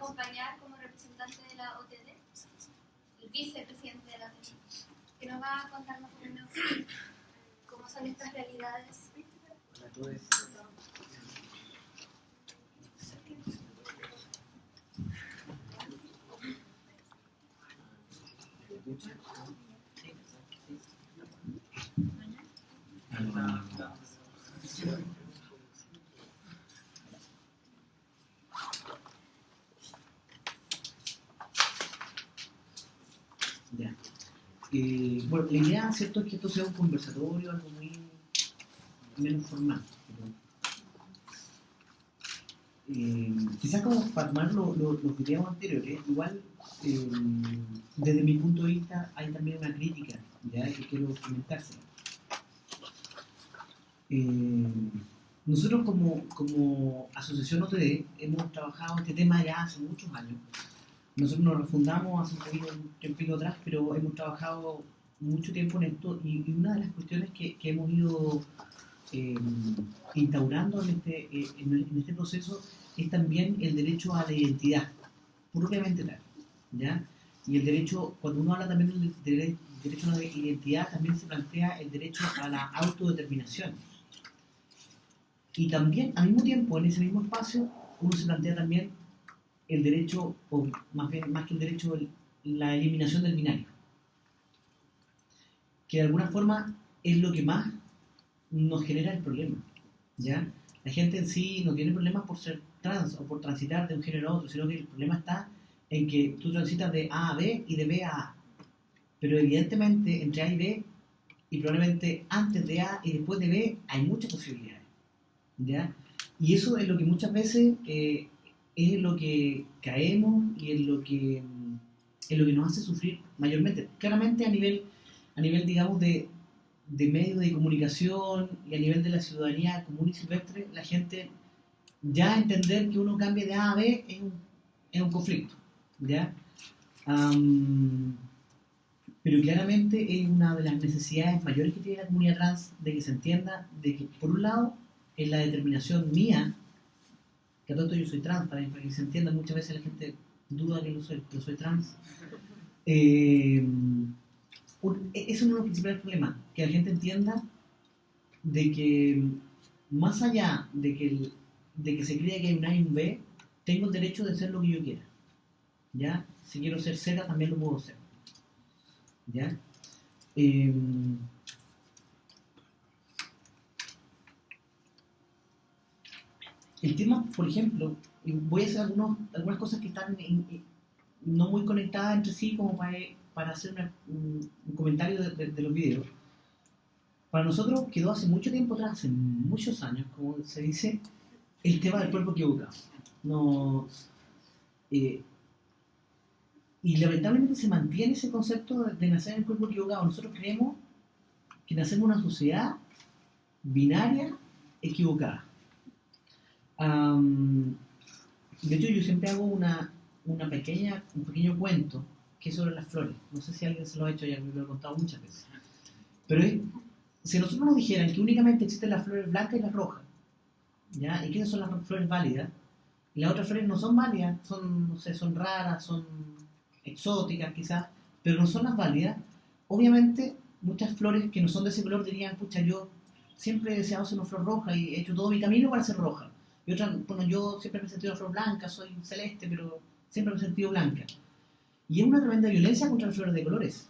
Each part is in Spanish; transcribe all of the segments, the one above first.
acompañar como representante de la OTD, el vicepresidente de la OTD, que nos va a contar más o menos cómo son estas realidades. Ya. Bueno, la idea, ¿cierto?, es que esto sea un conversatorio, algo muy menos formal. Quizás como para tomar los videos anteriores, igual desde mi punto de vista hay también una crítica, ya, que quiero comentársela. Nosotros como Asociación OTD hemos trabajado este tema ya hace muchos años. Nosotros nos refundamos hace un tiempito atrás, pero hemos trabajado mucho tiempo en esto y una de las cuestiones que hemos ido instaurando en este proceso es también el derecho a la identidad, propiamente tal, ¿ya? Y el derecho, cuando uno habla también del derecho a la identidad, también se plantea el derecho a la autodeterminación. Y también, al mismo tiempo, en ese mismo espacio, uno se plantea también el derecho, o más que el derecho, la eliminación del binario, que de alguna forma es lo que más nos genera el problema, ¿ya? La gente en sí no tiene problemas por ser trans o por transitar de un género a otro, sino que el problema está en que tú transitas de A a B y de B a A. Pero evidentemente entre A y B, y probablemente antes de A y después de B, hay muchas posibilidades, ¿ya? Y eso es lo que muchas veces es en lo que caemos y en lo que nos hace sufrir mayormente. Claramente a nivel digamos, de medios de comunicación y a nivel de la ciudadanía común y silvestre, la gente ya entender que uno cambie de A a B es un conflicto, ¿ya? Pero claramente es una de las necesidades mayores que tiene la comunidad trans, de que se entienda de que, por un lado, es la determinación mía, que a todo esto yo soy trans, para que se entienda, muchas veces la gente duda que yo soy trans. Es uno de los principales problemas, que la gente entienda de que más allá de que se crea que hay un A y un B, tengo el derecho de ser lo que yo quiera, ¿ya? Si quiero ser Z también lo puedo ser, ¿ya? El tema, por ejemplo, voy a hacer algunas cosas que están no muy conectadas entre sí como para hacer un comentario de los videos. Para nosotros quedó hace mucho tiempo atrás, hace muchos años, como se dice, el tema del cuerpo equivocado. Y lamentablemente se mantiene ese concepto de nacer en el cuerpo equivocado. Nosotros creemos que nacemos en una sociedad binaria equivocada. De hecho, yo siempre hago un pequeño cuento que es sobre las flores. No sé si alguien se lo ha hecho, ya me lo he contado muchas veces. Pero si nosotros nos dijeran que únicamente existen las flores blancas y las rojas, ¿ya? Y que esas son las flores válidas, y las otras flores no son válidas, son raras, son exóticas quizás, pero no son las válidas, obviamente muchas flores que no son de ese color dirían, pucha, yo siempre he deseado ser una flor roja y he hecho todo mi camino para ser roja. Y otra, bueno, yo siempre me he sentido una flor blanca, soy celeste, pero siempre me he sentido blanca. Y es una tremenda violencia contra las flores de colores,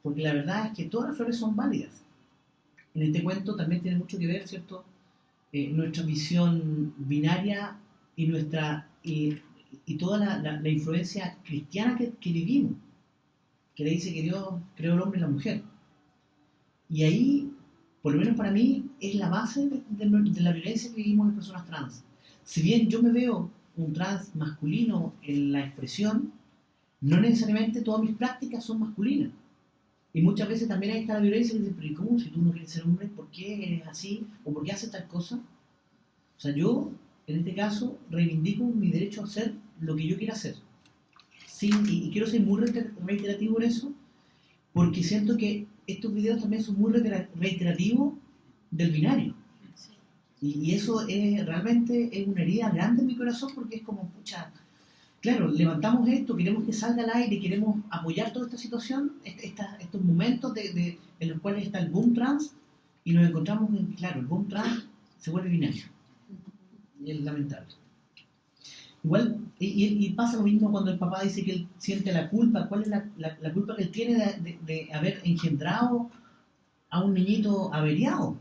porque la verdad es que todas las flores son válidas. En este cuento también tiene mucho que ver, ¿cierto?, nuestra visión binaria y y toda la influencia cristiana que vivimos, que le dice que Dios creó el hombre y la mujer. Y ahí, por lo menos para mí, es la base de la violencia que vivimos en personas trans. Si bien yo me veo un trans masculino en la expresión, no necesariamente todas mis prácticas son masculinas. Y muchas veces también ahí está la violencia, que dice, pero ¿y cómo? Si tú no quieres ser hombre, ¿por qué eres así? ¿O por qué haces tal cosa? O sea, yo, en este caso, reivindico mi derecho a hacer lo que yo quiera hacer. Sí, y quiero ser muy reiterativo en eso, porque siento que estos videos también son muy reiterativos del binario. Y eso realmente es una herida grande en mi corazón, porque es como, pucha, claro, levantamos esto, queremos que salga al aire, queremos apoyar toda esta situación, estos momentos en los cuales está el boom trans, y nos encontramos en, claro, el boom trans se vuelve binario, y es lamentable. Igual, y pasa lo mismo cuando el papá dice que él siente la culpa. ¿Cuál es la culpa que él tiene de haber engendrado a un niñito averiado?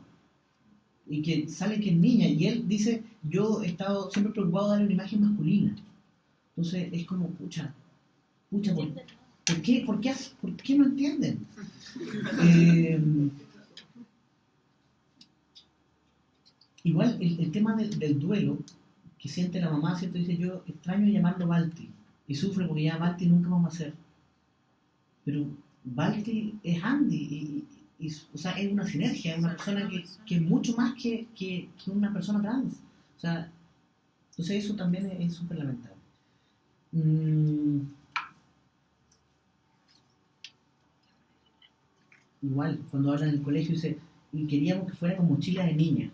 Y que sale que es niña, y él dice, yo he estado siempre preocupado de darle una imagen masculina. Entonces es como, pucha, ¿por qué no entienden? Igual el tema del duelo que siente la mamá, ¿cierto? Dice, yo extraño llamarlo Balti, y sufre porque ya Balti nunca vamos a ser. Pero Balti es Andy, o sea, es una sinergia, es una persona que es mucho más que una persona trans. O sea, entonces eso también es súper lamentable. Igual, cuando hablan en el colegio, dice, y queríamos que fuera con mochilas de niña.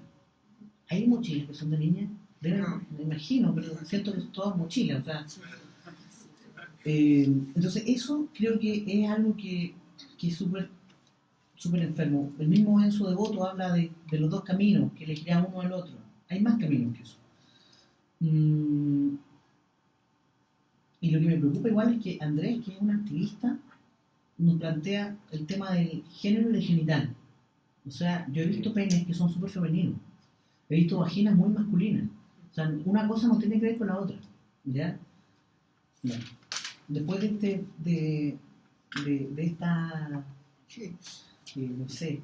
¿Hay mochilas que son de niña? No. Me imagino, pero siento que son todas mochilas. O sea, entonces eso creo que es algo que es súper enfermo. El mismo Enzo Devoto habla de los dos caminos, que elegirá uno al otro. Hay más caminos que eso. Y lo que me preocupa igual es que Andrés, que es un activista, nos plantea el tema del género y del genital. O sea, yo he visto penes que son súper femeninos. He visto vaginas muy masculinas. O sea, una cosa no tiene que ver con la otra. ¿Ya? Bueno, después de esta, no sé,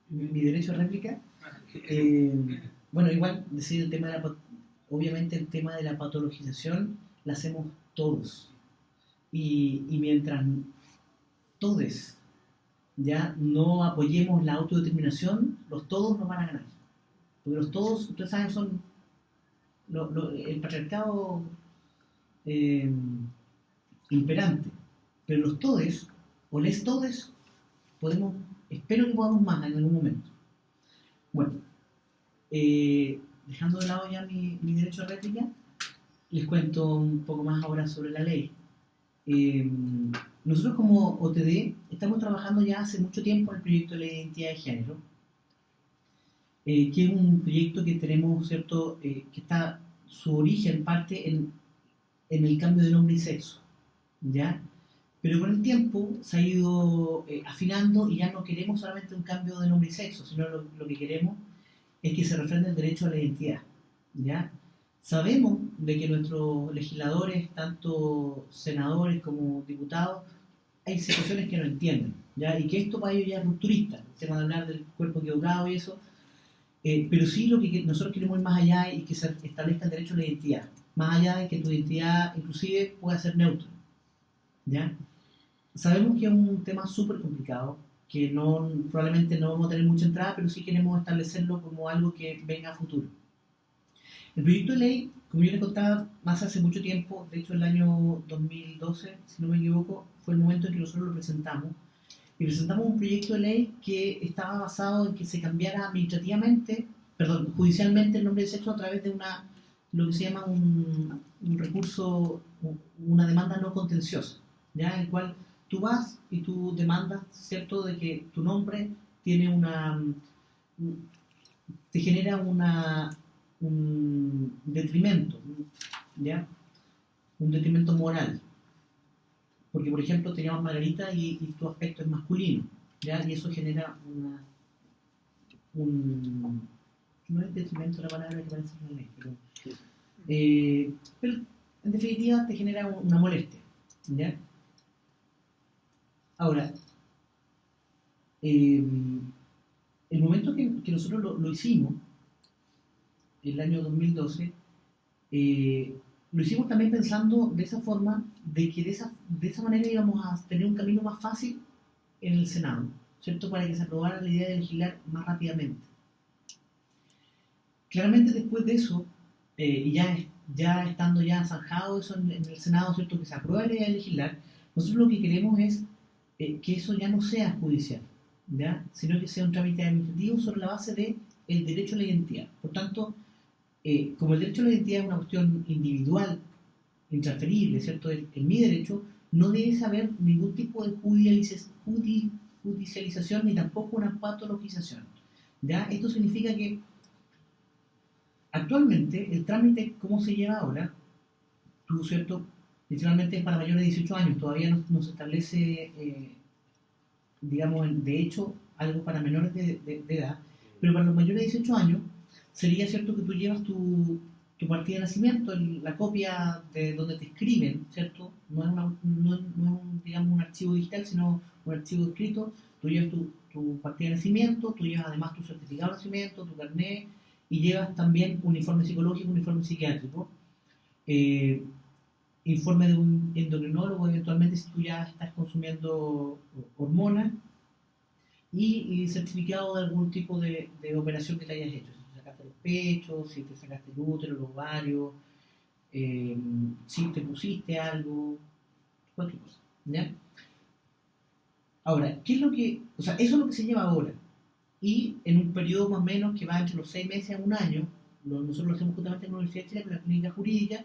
mi derecho a réplica, bueno, igual decir el tema obviamente el tema de la patologización la hacemos todos. Y mientras todos ya no apoyemos la autodeterminación, los todos nos van a ganar. Porque los todos, ustedes saben, son el patriarcado imperante. Pero los todes, o les todes, espero que podamos más en algún momento. Bueno, dejando de lado ya mi derecho a réplica, les cuento un poco más ahora sobre la ley. Nosotros como OTD estamos trabajando ya hace mucho tiempo en el proyecto de la identidad de género, que es un proyecto que tenemos, ¿cierto?, que está su origen parte en el cambio de nombre y sexo, ¿ya? Pero con el tiempo se ha ido afinando y ya no queremos solamente un cambio de nombre y sexo, sino lo que queremos es que se refrende el derecho a la identidad, ¿ya? Sabemos de que nuestros legisladores, tanto senadores como diputados, hay situaciones que no entienden, ¿ya? Y que esto para ellos ya es rupturista, el tema de hablar del cuerpo equivocado y eso, pero sí lo que nosotros queremos ir más allá y que se establezca el derecho a la identidad, más allá de que tu identidad inclusive pueda ser neutra, ¿ya? Sabemos que es un tema súper complicado, que probablemente no vamos a tener mucha entrada, pero sí queremos establecerlo como algo que venga a futuro. El proyecto de ley, como yo les contaba, más hace mucho tiempo, de hecho el año 2012, si no me equivoco, fue el momento en que nosotros lo presentamos. Y presentamos un proyecto de ley que estaba basado en que se cambiara judicialmente el nombre de sexo a través de lo que se llama un recurso, una demanda no contenciosa, ¿ya? En el cual tú vas y tú demandas, ¿cierto?, de que tu nombre tiene te genera un detrimento, ¿ya? Un detrimento moral. Porque, por ejemplo, te llamas Margarita y tu aspecto es masculino, ¿ya? Y eso genera no es detrimento la palabra que aparece en la ley, pero en definitiva te genera una molestia, ¿ya? Ahora, el momento que nosotros lo hicimos, el año 2012, lo hicimos también pensando de esa forma, de que de esa manera íbamos a tener un camino más fácil en el Senado, ¿cierto?, para que se aprobara la idea de legislar más rápidamente. Claramente después de eso, y ya estando ya zanjado eso en el Senado, ¿cierto?, que se apruebe la idea de legislar, nosotros lo que queremos es que eso ya no sea judicial, ¿ya?, sino que sea un trámite administrativo sobre la base del derecho a la identidad. Por tanto, como el derecho a la identidad es una cuestión individual intransferible, ¿cierto? En mi derecho no debe haber ningún tipo de judicialización ni tampoco una patologización. ¿Ya? Esto significa que actualmente el trámite, ¿cómo se lleva ahora? Tú, ¿cierto? Principalmente es para mayores de 18 años, todavía no se establece, digamos, de hecho, algo para menores de edad, pero para los mayores de 18 años sería cierto que tú llevas tu partida de nacimiento, la copia de donde te escriben, ¿cierto? No es, digamos, un archivo digital, sino un archivo escrito. Tú llevas tu partida de nacimiento, tú llevas además tu certificado de nacimiento, tu carnet, y llevas también un informe psicológico, un informe psiquiátrico, informe de un endocrinólogo, eventualmente si tú ya estás consumiendo hormonas, y certificado de algún tipo de operación que te hayas hecho. Si te sacaste los pechos, si te sacaste el útero, los ovarios, si te pusiste algo, cualquier cosa. ¿Ya? Ahora, ¿qué es lo que...? O sea, eso es lo que se lleva ahora. Y en un periodo más o menos que va entre los 6 meses a un año, nosotros lo hacemos justamente en la Universidad de Chile, con la clínica jurídica,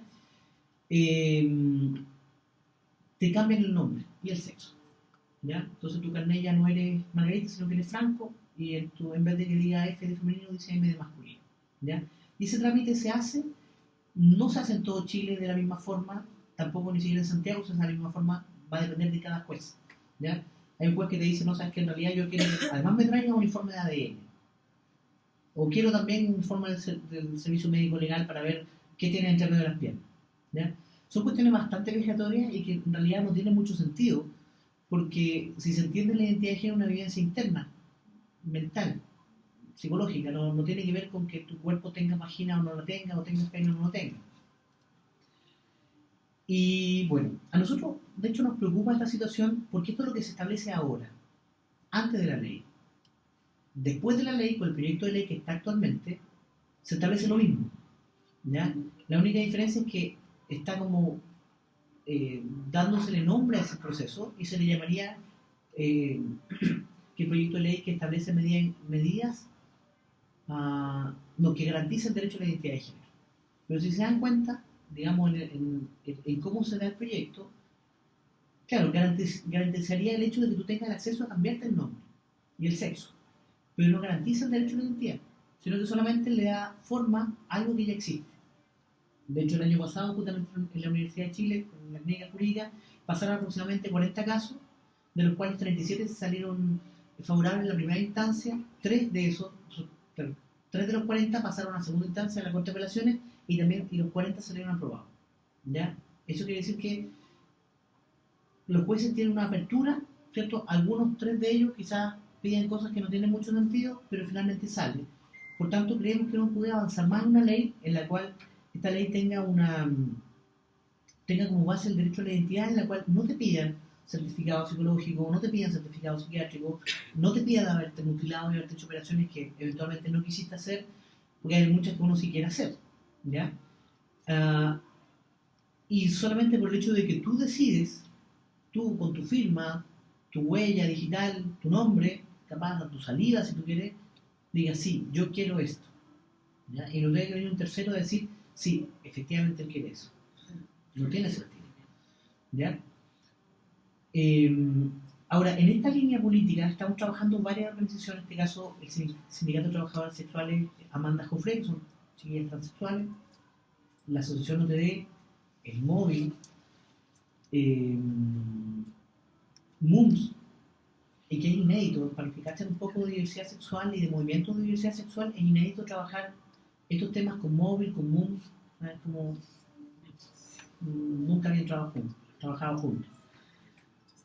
te cambian el nombre y el sexo. ¿Ya? Entonces tu carnet ya no eres Margarita, sino que eres Franco, y en vez de que diga F de femenino, dice M de masculino. ¿Ya? Y ese trámite no se hace en todo Chile de la misma forma, tampoco ni siquiera en Santiago se hace de la misma forma, va a depender de cada juez. ¿Ya? Hay un juez que te dice, no, sabes que en realidad yo quiero que además me traiga un informe de ADN, o quiero también un informe del servicio médico legal para ver qué tiene entre medio de las piernas. ¿Ya? Son cuestiones bastante vejatorias y que en realidad no tienen mucho sentido, porque si se entiende la identidad de género es una vivencia interna, mental, psicológica, no tiene que ver con que tu cuerpo tenga vagina o no la tenga, o tenga pene o no lo tenga. Y bueno, a nosotros de hecho nos preocupa esta situación porque esto es lo que se establece ahora, antes de la ley. Después de la ley, con el proyecto de ley que está actualmente, se establece lo mismo. ¿Ya? La única diferencia es que está como dándosele nombre a ese proceso y se le llamaría que el proyecto de ley que establece medidas que garantiza el derecho a la identidad de género. Pero si se dan cuenta, digamos, en cómo se da el proyecto, claro, garantizaría el hecho de que tú tengas el acceso a cambiarte el nombre y el sexo, pero no garantiza el derecho a la identidad, sino que solamente le da forma a algo que ya existe. De hecho, el año pasado, justamente en la Universidad de Chile, con la clínica jurídica, pasaron aproximadamente 40 casos, de los cuales 37 salieron favorables en la primera instancia, 3 de los 40 pasaron a segunda instancia en la Corte de Apelaciones y los 40 salieron aprobados. ¿Ya? Eso quiere decir que los jueces tienen una apertura, ¿cierto? Algunos 3 de ellos quizás piden cosas que no tienen mucho sentido, pero finalmente salen. Por tanto, creemos que no puede avanzar más en una ley en la cual esta ley tenga como base el derecho a la identidad, en la cual no te pidan certificado psicológico, no te pidan certificado psiquiátrico, no te pidan haberte mutilado y haberte hecho operaciones que eventualmente no quisiste hacer, porque hay muchas que uno sí quiere hacer, ¿ya? Y solamente por el hecho de que tú decides, tú con tu firma, tu huella digital, tu nombre, capaz tu saliva si tú quieres, digas sí, yo quiero esto, ¿ya? Y no tiene que venir un tercero a decir sí, efectivamente él quiere eso. No tiene sentido. ¿Ya? Ahora, en esta línea política estamos trabajando varias organizaciones, en este caso el Sindicato de Trabajadores Sexuales Amanda Jofre, que son chiquillas transexuales, la Asociación OTD, el Móvil, MUMS, y que es inédito, para que cachen un poco de diversidad sexual y de movimientos de diversidad sexual, es inédito trabajar estos temas con Móvil, con MUMS, como nunca habían trabajado juntos.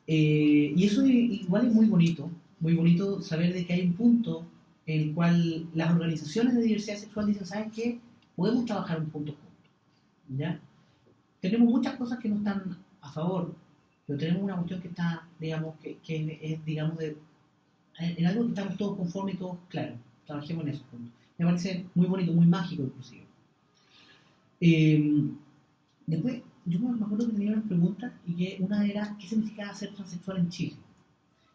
Y eso igual es muy bonito saber de que hay un punto en el cual las organizaciones de diversidad sexual dicen, ¿sabes qué? Podemos trabajar un punto juntos, ¿ya? Tenemos muchas cosas que no están a favor, pero tenemos una cuestión que está, digamos, que es, digamos, en algo que estamos todos conformes y todos claros. Trabajemos en eso juntos. Me parece muy bonito, muy mágico inclusive. Después, yo me acuerdo que tenía unas preguntas y que una era, ¿qué significaba ser transexual en Chile?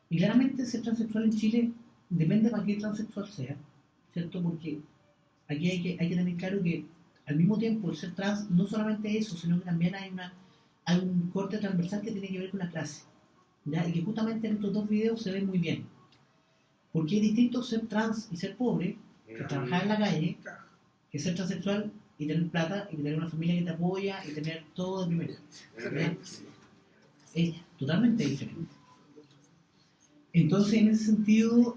Y claramente ser transexual en Chile depende para qué transexual sea, ¿cierto? Porque aquí hay que tener claro que al mismo tiempo el ser trans no solamente eso, sino que también hay un corte transversal que tiene que ver con la clase, ¿ya? Y que justamente en estos dos videos se ve muy bien. Porque es distinto ser trans y ser pobre, que trabajar en la calle, que ser transexual y tener plata y tener una familia que te apoya y tener todo de primera. ¿Ya? Es totalmente diferente. Entonces, en ese sentido,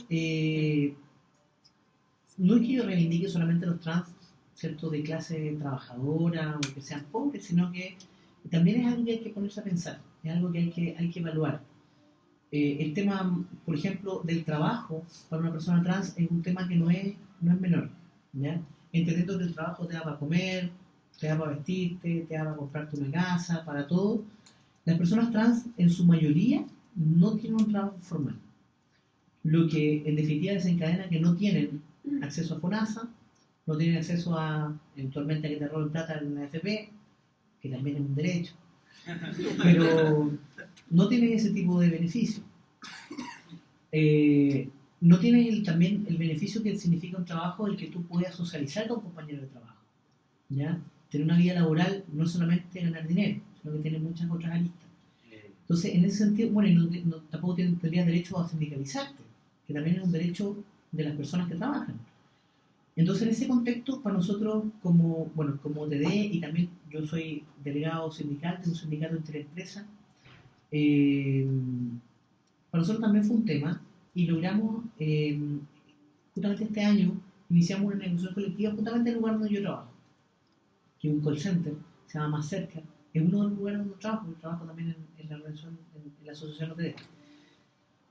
no es que yo reivindique solamente a los trans, ¿cierto?, de clase trabajadora o que sean pobres, sino que también es algo que hay que ponerse a pensar, es algo que hay que evaluar. El tema, por ejemplo, del trabajo para una persona trans es un tema que no es menor, ¿ya? Entendiendo que el trabajo te da para comer, te da para vestirte, te da para comprarte una casa, para todo. Las personas trans, en su mayoría, no tienen un trabajo formal, lo que en definitiva desencadena que no tienen acceso a FONASA, no tienen acceso a, eventualmente, a que te roben plata en la AFP, que también es un derecho, pero no tienen ese tipo de beneficio. No tienen también el beneficio que significa un trabajo el que tú puedas socializar con compañeros de trabajo, ¿ya? Tener una vida laboral no es solamente ganar dinero, sino que tiene muchas otras aristas. Entonces, en ese sentido, bueno, y tampoco tendrías derecho a sindicalizarte, que también es un derecho de las personas que trabajan. Entonces, en ese contexto, para nosotros, como TD, y también yo soy delegado sindical de un sindicato interempresa, para nosotros también fue un tema, y logramos, justamente este año, iniciamos una negociación colectiva justamente en el lugar donde yo trabajo, que es un call center, se llama Más Cerca, es uno de los lugares donde trabajo también en la organización, en la asociación OTD.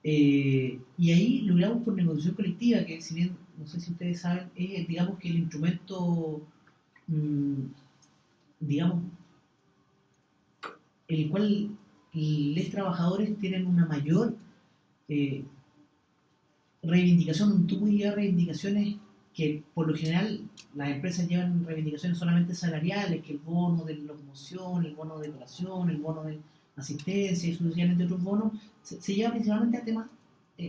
Y ahí logramos por negociación colectiva, que si bien, no sé si ustedes saben, es, digamos, que el instrumento, digamos, el cual los trabajadores tienen una mayor reivindicación. Tú puedes llevar reivindicaciones que por lo general las empresas llevan reivindicaciones solamente salariales, que el bono de locomoción, el bono de colación, el bono de asistencia y sucesivamente otros bonos, se lleva principalmente a temas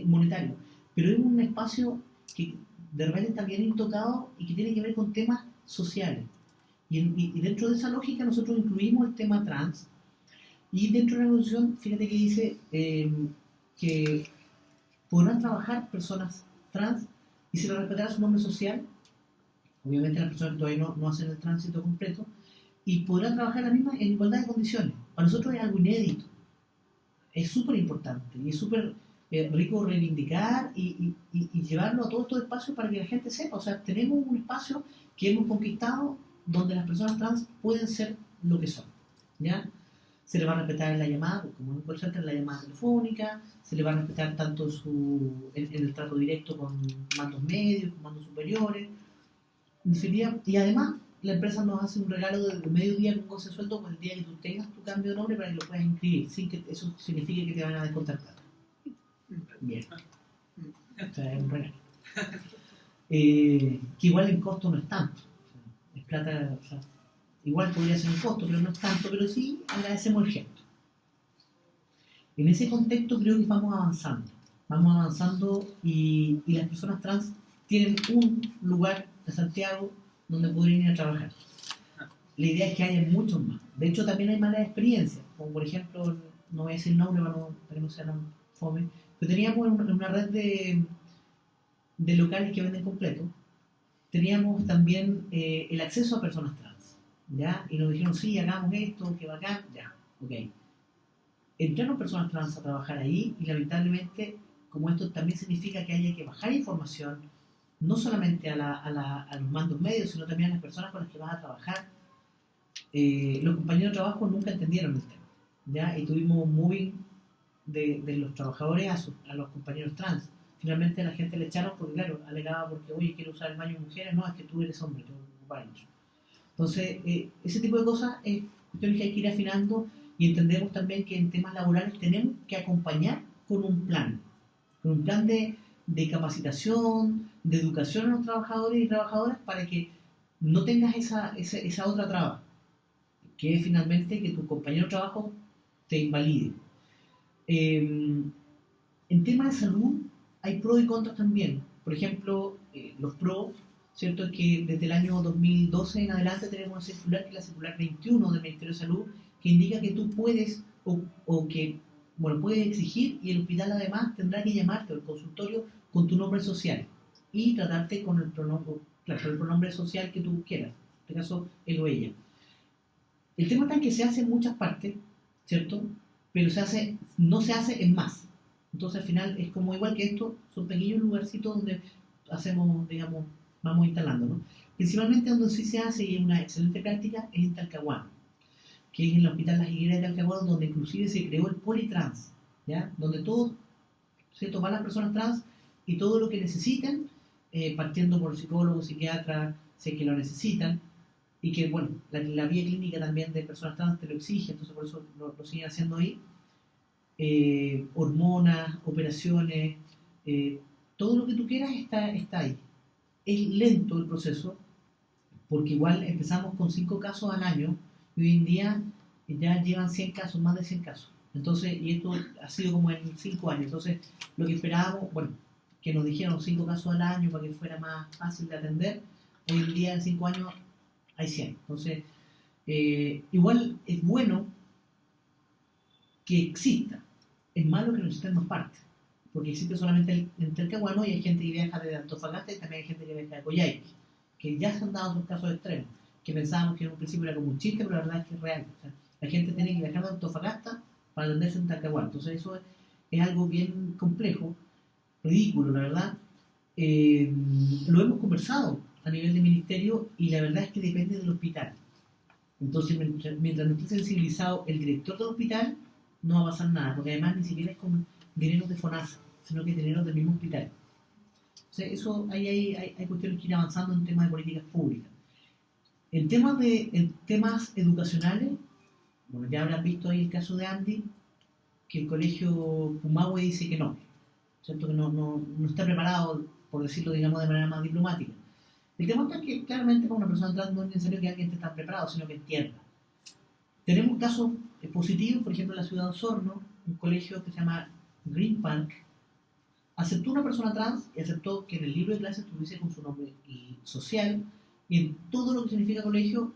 monetarios. Pero es un espacio que de repente está bien intocado y que tiene que ver con temas sociales. Y dentro de esa lógica nosotros incluimos el tema trans, y dentro de la negociación, fíjate que dice que podrán trabajar personas trans y se les respetará su nombre social, obviamente las personas que todavía no hacen el tránsito completo, y podrán trabajar la misma en igualdad de condiciones. Para nosotros es algo inédito, es súper importante y es súper rico reivindicar y llevarlo a todos estos espacios para que la gente sepa. O sea, tenemos un espacio que hemos conquistado donde las personas trans pueden ser lo que son, ¿ya? Se le va a respetar en la llamada, como en un call center, en la llamada telefónica, se le va a respetar tanto en el trato directo con mandos medios, con mandos superiores. En definitiva, y además, la empresa nos hace un regalo de medio día con goce de sueldo por el día que tú tengas tu cambio de nombre para que lo puedas inscribir, sin que eso signifique que te van a descontar plata. Bien. O sea, es un regalo. Que igual el costo no es tanto. O sea, es plata, o sea, igual podría ser un costo, pero no es tanto, pero sí agradecemos el gesto. En ese contexto creo que vamos avanzando y las personas trans tienen un lugar de Santiago donde podrían ir a trabajar. La idea es que haya muchos más. De hecho, también hay malas experiencias, como por ejemplo, no voy a decir nombre para que no sean fome, pero teníamos una red de locales que venden completo, teníamos también el acceso a personas trans, ¿ya? Y nos dijeron, sí, hagamos esto, que bacán, ya, ok. Entraron personas trans a trabajar ahí y lamentablemente, como esto también significa que haya que bajar información, no solamente a los mandos medios, sino también a las personas con las que vas a trabajar, los compañeros de trabajo nunca entendieron el tema, ¿ya? Y tuvimos un moving de los trabajadores a los compañeros trans. Finalmente la gente le echaron porque, claro, alegaba porque, oye, quiero usar el baño de mujeres, no, es que tú eres hombre, tú ocupar eso. Entonces, ese tipo de cosas es cuestiones que hay que ir afinando y entendemos también que en temas laborales tenemos que acompañar con un plan de capacitación, de educación a los trabajadores y trabajadoras para que no tengas esa otra traba, que es finalmente que tu compañero de trabajo te invalide. En temas de salud hay pros y contras también. Por ejemplo, los pros ¿cierto? Que desde el año 2012 en adelante tenemos una circular, que es la circular 21 del Ministerio de Salud, que indica que tú puedes o que, bueno, puedes exigir, y el hospital además tendrá que llamarte al consultorio con tu nombre social y tratarte con el pronombre, claro, el pronombre social que tú quieras, en este caso él o ella. El tema está en que se hace en muchas partes, ¿cierto? Pero no se hace en más. Entonces al final es como igual que esto, son pequeños lugarcitos donde hacemos, digamos, vamos instalando, ¿no? Principalmente donde sí se hace, y es una excelente práctica, es en Talcahuano, que es en el Hospital Las Higueras de Talcahuano, donde inclusive se creó el Politrans, ¿ya? Donde todos, ¿cierto?, van las personas trans y todo lo que necesiten, partiendo por psicólogos, psiquiatras, si es que lo necesitan, y que, bueno, la vía clínica también de personas trans te lo exige, entonces por eso lo siguen haciendo ahí. Hormonas, operaciones, todo lo que tú quieras está ahí. Es lento el proceso, porque igual empezamos con 5 casos al año, y hoy en día ya llevan 100 casos, más de 100 casos. Entonces, y esto ha sido como en 5 años. Entonces, lo que esperábamos, bueno, que nos dijeron 5 casos al año para que fuera más fácil de atender, hoy en día en 5 años hay 100. Entonces, igual es bueno que exista. Es malo que no exista en más partes, porque existe solamente en Talcahuano, y hay gente que viaja de Antofagasta y también hay gente que viaja de Coyhaique, que ya se han dado sus casos extremos, que pensábamos que en un principio era como un chiste, pero la verdad es que es real. O sea, la gente tiene que viajar de Antofagasta para atenderse en Talcahuano. Entonces eso es algo bien complejo, ridículo, la verdad. Lo hemos conversado a nivel de ministerio, y la verdad es que depende del hospital. Entonces, mientras no esté sensibilizado el director del hospital, no va a pasar nada, porque además ni siquiera es con dinero de FONASA, sino que es dinero del mismo hospital. O sea, eso hay cuestiones que ir avanzando en temas de políticas públicas. En temas educacionales, bueno, ya habrán visto ahí el caso de Andy, que el colegio Pumahue dice que no, ¿cierto? Que no está preparado, por decirlo, digamos, de manera más diplomática. El tema es que claramente para una persona trans no es necesario que alguien esté tan preparado, sino que entienda. Tenemos casos positivos, por ejemplo, en la ciudad de Osorno, un colegio que se llama Green Park aceptó una persona trans y aceptó que en el libro de clases tuviese con su nombre social, y en todo lo que significa colegio,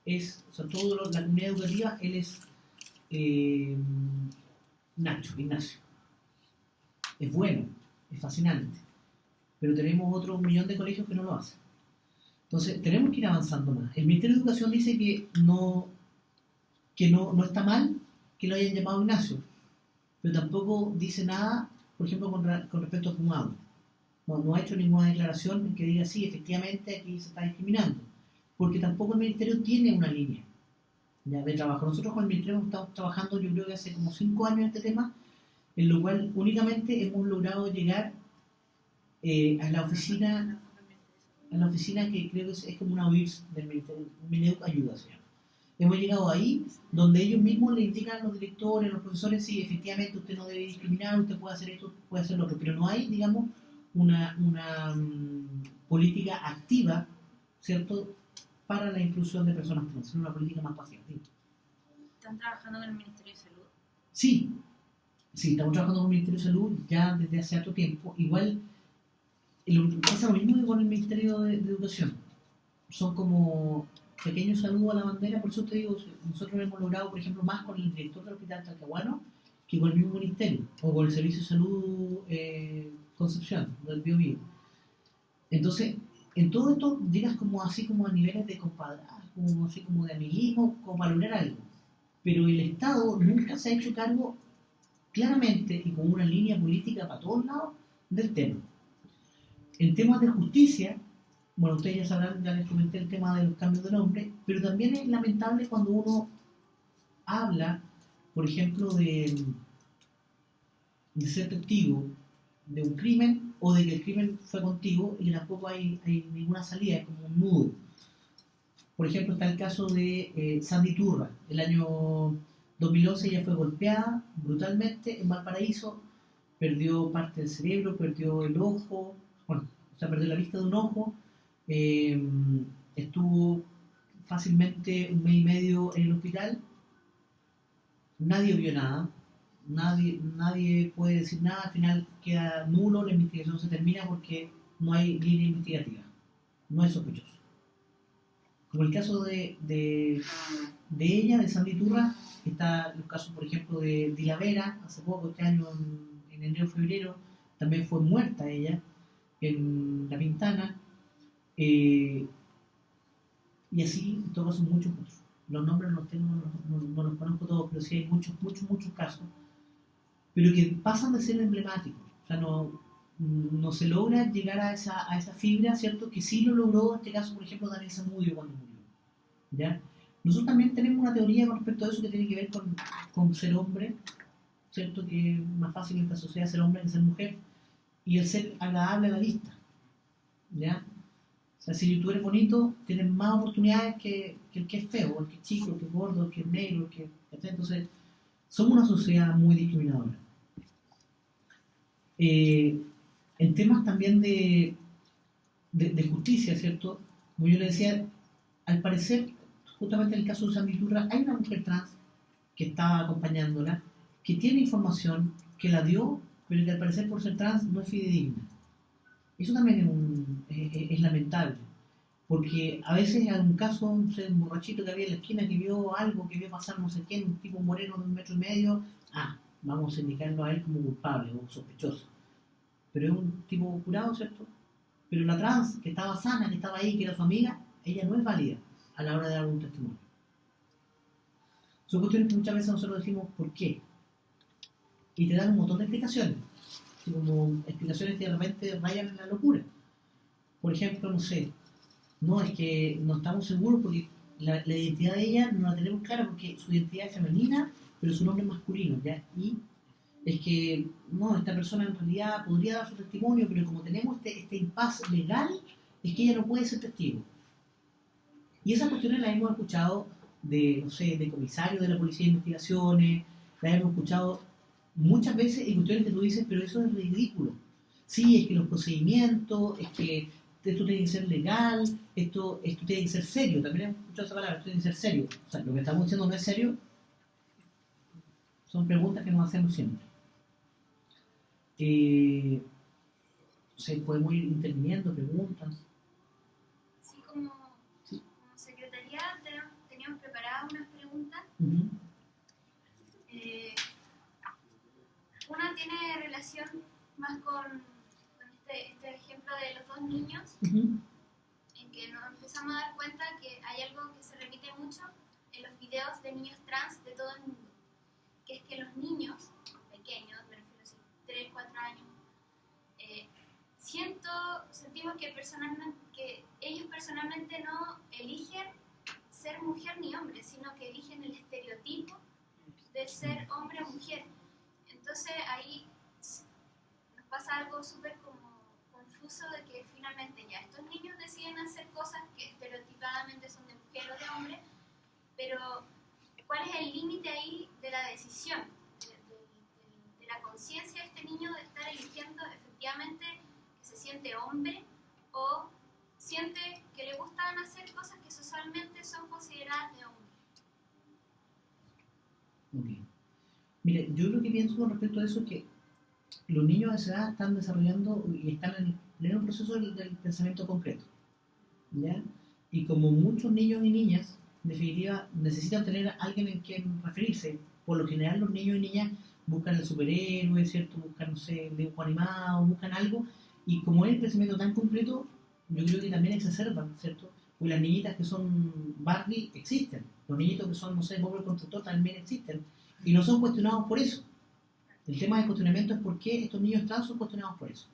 o sea, toda la comunidad educativa, él es Ignacio. Es bueno, es fascinante, pero tenemos otro millón de colegios que no lo hacen. Entonces, tenemos que ir avanzando más. El Ministerio de Educación dice que no está mal que lo hayan llamado Ignacio, pero tampoco dice nada, por ejemplo, con respecto a Fumado. No ha hecho ninguna declaración en que diga, sí, efectivamente aquí se está discriminando, porque tampoco el Ministerio tiene una línea ya de trabajo. Nosotros con el Ministerio estamos trabajando, yo creo que hace como 5 años en este tema, en lo cual únicamente hemos logrado llegar a la oficina que creo que es como una OIRS del Ministerio, Mineduc Ayuda se llama. Hemos llegado ahí, donde ellos mismos le indican a los directores, a los profesores, sí, efectivamente usted no debe discriminar, usted puede hacer esto, puede hacer lo otro, pero no hay, digamos, una política activa, ¿cierto?, para la inclusión de personas trans, sino una política más pasiva. ¿Están trabajando con el Ministerio de Salud? Sí, estamos trabajando con el Ministerio de Salud ya desde hace harto tiempo. Igual pasa lo mismo que con el Ministerio de Educación. Son como pequeños saludos a la bandera, por eso te digo, nosotros hemos logrado, por ejemplo, más con el director del Hospital Talcahuano que con el mismo ministerio, o con el Servicio de Salud Concepción, del Biobío. Entonces, en todo esto llegas como así como a niveles de compadrazgo, así como de amiguismo, como para lograr algo. Pero el Estado nunca se ha hecho cargo claramente y con una línea política para todos lados del tema. En temas de justicia, bueno, ustedes ya sabrán, ya les comenté el tema de los cambios de nombre, pero también es lamentable cuando uno habla, por ejemplo, de ser testigo de un crimen, o de que el crimen fue contigo y tampoco hay ninguna salida, es como un nudo. Por ejemplo, está el caso de Sandy Turra. El año 2011 ella fue golpeada brutalmente en Valparaíso, perdió parte del cerebro, perdió el ojo, perdió la vista de un ojo, estuvo fácilmente 1 mes y medio en el hospital, nadie vio nada, nadie puede decir nada, al final queda nulo, la investigación se termina porque no hay línea investigativa. no es sospechoso. Como el caso de ella, de Sandy Turra, está los casos, por ejemplo, de Dila Vera, hace poco, este año, en enero, febrero, también fue muerta ella en La Pintana, y así, en todo caso, muchos otros. Los nombres no los tengo, no los conozco todos, pero sí hay muchos casos, pero que pasan de ser emblemáticos. O sea, no se logra llegar a esa fibra, ¿cierto? Que sí lo logró, en este caso, por ejemplo, Daniel Zamudio cuando murió. ¿Ya? Nosotros también tenemos una teoría con respecto a eso que tiene que ver con ser hombre, ¿cierto? Que es más fácil en esta sociedad ser hombre que ser mujer, y el ser agradable a la vista, ¿ya? O sea, si tú eres bonito, tienes más oportunidades que el que es feo, el que es chico, el que es gordo, el que es negro, entonces, somos una sociedad muy discriminadora. En temas también de justicia, ¿cierto? Como yo le decía, al parecer, justamente en el caso de Sandy Turra, hay una mujer trans que estaba acompañándola, que tiene información, que la dio, pero que al parecer por ser trans no es fidedigna. Eso también es lamentable, porque a veces hay un caso, no sé, un borrachito que había en la esquina que vio algo, que vio pasar no sé quién, un tipo moreno de 1,5 metros, vamos a indicarlo a él como culpable o sospechoso. Pero es un tipo curado, ¿cierto? Pero la trans, que estaba sana, que estaba ahí, que era su amiga, ella no es válida a la hora de dar un testimonio. Son cuestiones que muchas veces nosotros decimos ¿por qué? Y te dan un montón de explicaciones, así como explicaciones que de repente rayan en la locura. Por ejemplo, no sé, no, es que no estamos seguros porque la identidad de ella no la tenemos clara porque su identidad es femenina, pero su nombre es masculino, ¿ya? Y es que, no, esta persona en realidad podría dar su testimonio, pero como tenemos este impasse legal, es que ella no puede ser testigo. Y esas cuestiones las hemos escuchado de, no sé, de comisarios de la Policía de Investigaciones, las hemos escuchado muchas veces en cuestiones que tú dices, pero eso es ridículo. Sí, es que los procedimientos, es que esto tiene que ser legal, esto tiene que ser serio. También hemos escuchado esa palabra, esto tiene que ser serio. O sea, lo que estamos diciendo no es serio, son preguntas que nos hacemos siempre. Podemos ir interviniendo preguntas. Sí, como secretaría teníamos preparadas unas preguntas. Uh-huh. Una tiene relación más con este ejemplo de los 2 niños, Uh-huh. en que nos empezamos a dar cuenta que hay algo que se repite mucho en los videos de niños trans de todo el mundo, que es que los niños pequeños, me refiero a 3, 4 años, sentimos que ellos personalmente no eligen ser mujer ni hombre, sino que eligen el estereotipo de ser hombre o mujer. Entonces ahí nos pasa algo súper como confuso de que finalmente ya estos niños deciden hacer cosas que estereotipadamente son de mujer o de hombre, pero ¿cuál es el límite ahí de la decisión? De la conciencia de este niño de estar eligiendo efectivamente que se siente hombre o siente que le gustan hacer cosas que socialmente son consideradas de hombre. Okay. Mire, yo lo que pienso con respecto a eso es que los niños a esa edad están desarrollando y están en pleno proceso del pensamiento concreto, ¿ya? Y como muchos niños y niñas, en definitiva, necesitan tener a alguien en quien referirse. Por lo general, los niños y niñas buscan el superhéroe, ¿cierto? Buscan, no sé, el dibujo animado, buscan algo. Y como es el pensamiento tan completo, yo creo que también exacerban, ¿cierto? Porque las niñitas que son Barbie existen. Los niñitos que son, no sé, Bob el Constructor también existen. Y no son cuestionados por eso. El tema del cuestionamiento es por qué estos niños trans son cuestionados por eso.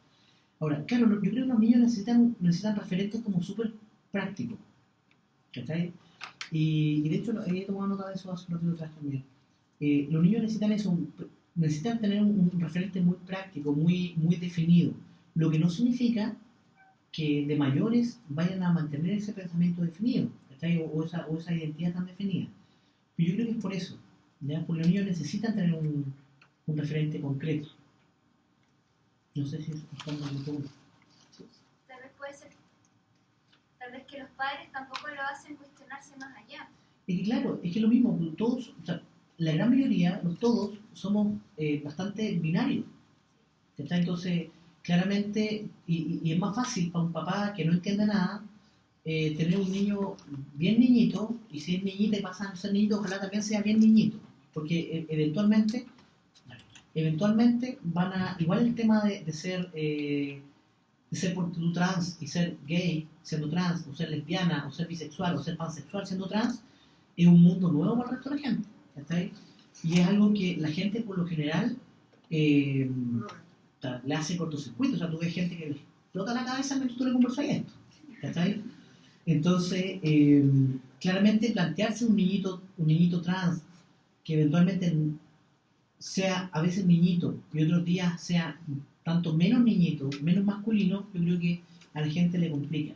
Ahora, claro, yo creo que los niños necesitan referentes como súper prácticos. ¿Cachai? Y de hecho, he tomado nota de eso hace un ratito atrás también. Los niños necesitan eso, necesitan tener un referente muy práctico, muy definido. Lo que no significa que de mayores vayan a mantener ese pensamiento definido, ¿cachai? O esa identidad tan definida. Pero yo creo que es por eso, ¿ya? Porque los niños necesitan tener un referente concreto. No sé si respondo a mi pregunta. Tal vez puede ser, tal vez que los padres tampoco lo hacen cuestionarse más allá. Y claro, es que lo mismo, todos, o sea, la gran mayoría, todos, somos bastante binarios. ¿Está? Entonces, claramente, y es más fácil para un papá que no entiende nada, tener un niño bien niñito, y si es niñita y pasa a ser niñito, ojalá también sea bien niñito, porque eventualmente van a, igual el tema de ser por tú trans y ser gay siendo trans, o ser lesbiana, o ser bisexual, o ser pansexual siendo trans, es un mundo nuevo para el resto de la gente, ¿cachai? Y es algo que la gente por lo general eh, le hace cortocircuito, o sea, tú ves gente que le explota la cabeza mientras tú le conversas esto, ¿cachai? Entonces, claramente plantearse un niñito trans que eventualmente sea a veces niñito y otros días sea tanto menos niñito, menos masculino, yo creo que a la gente le complica.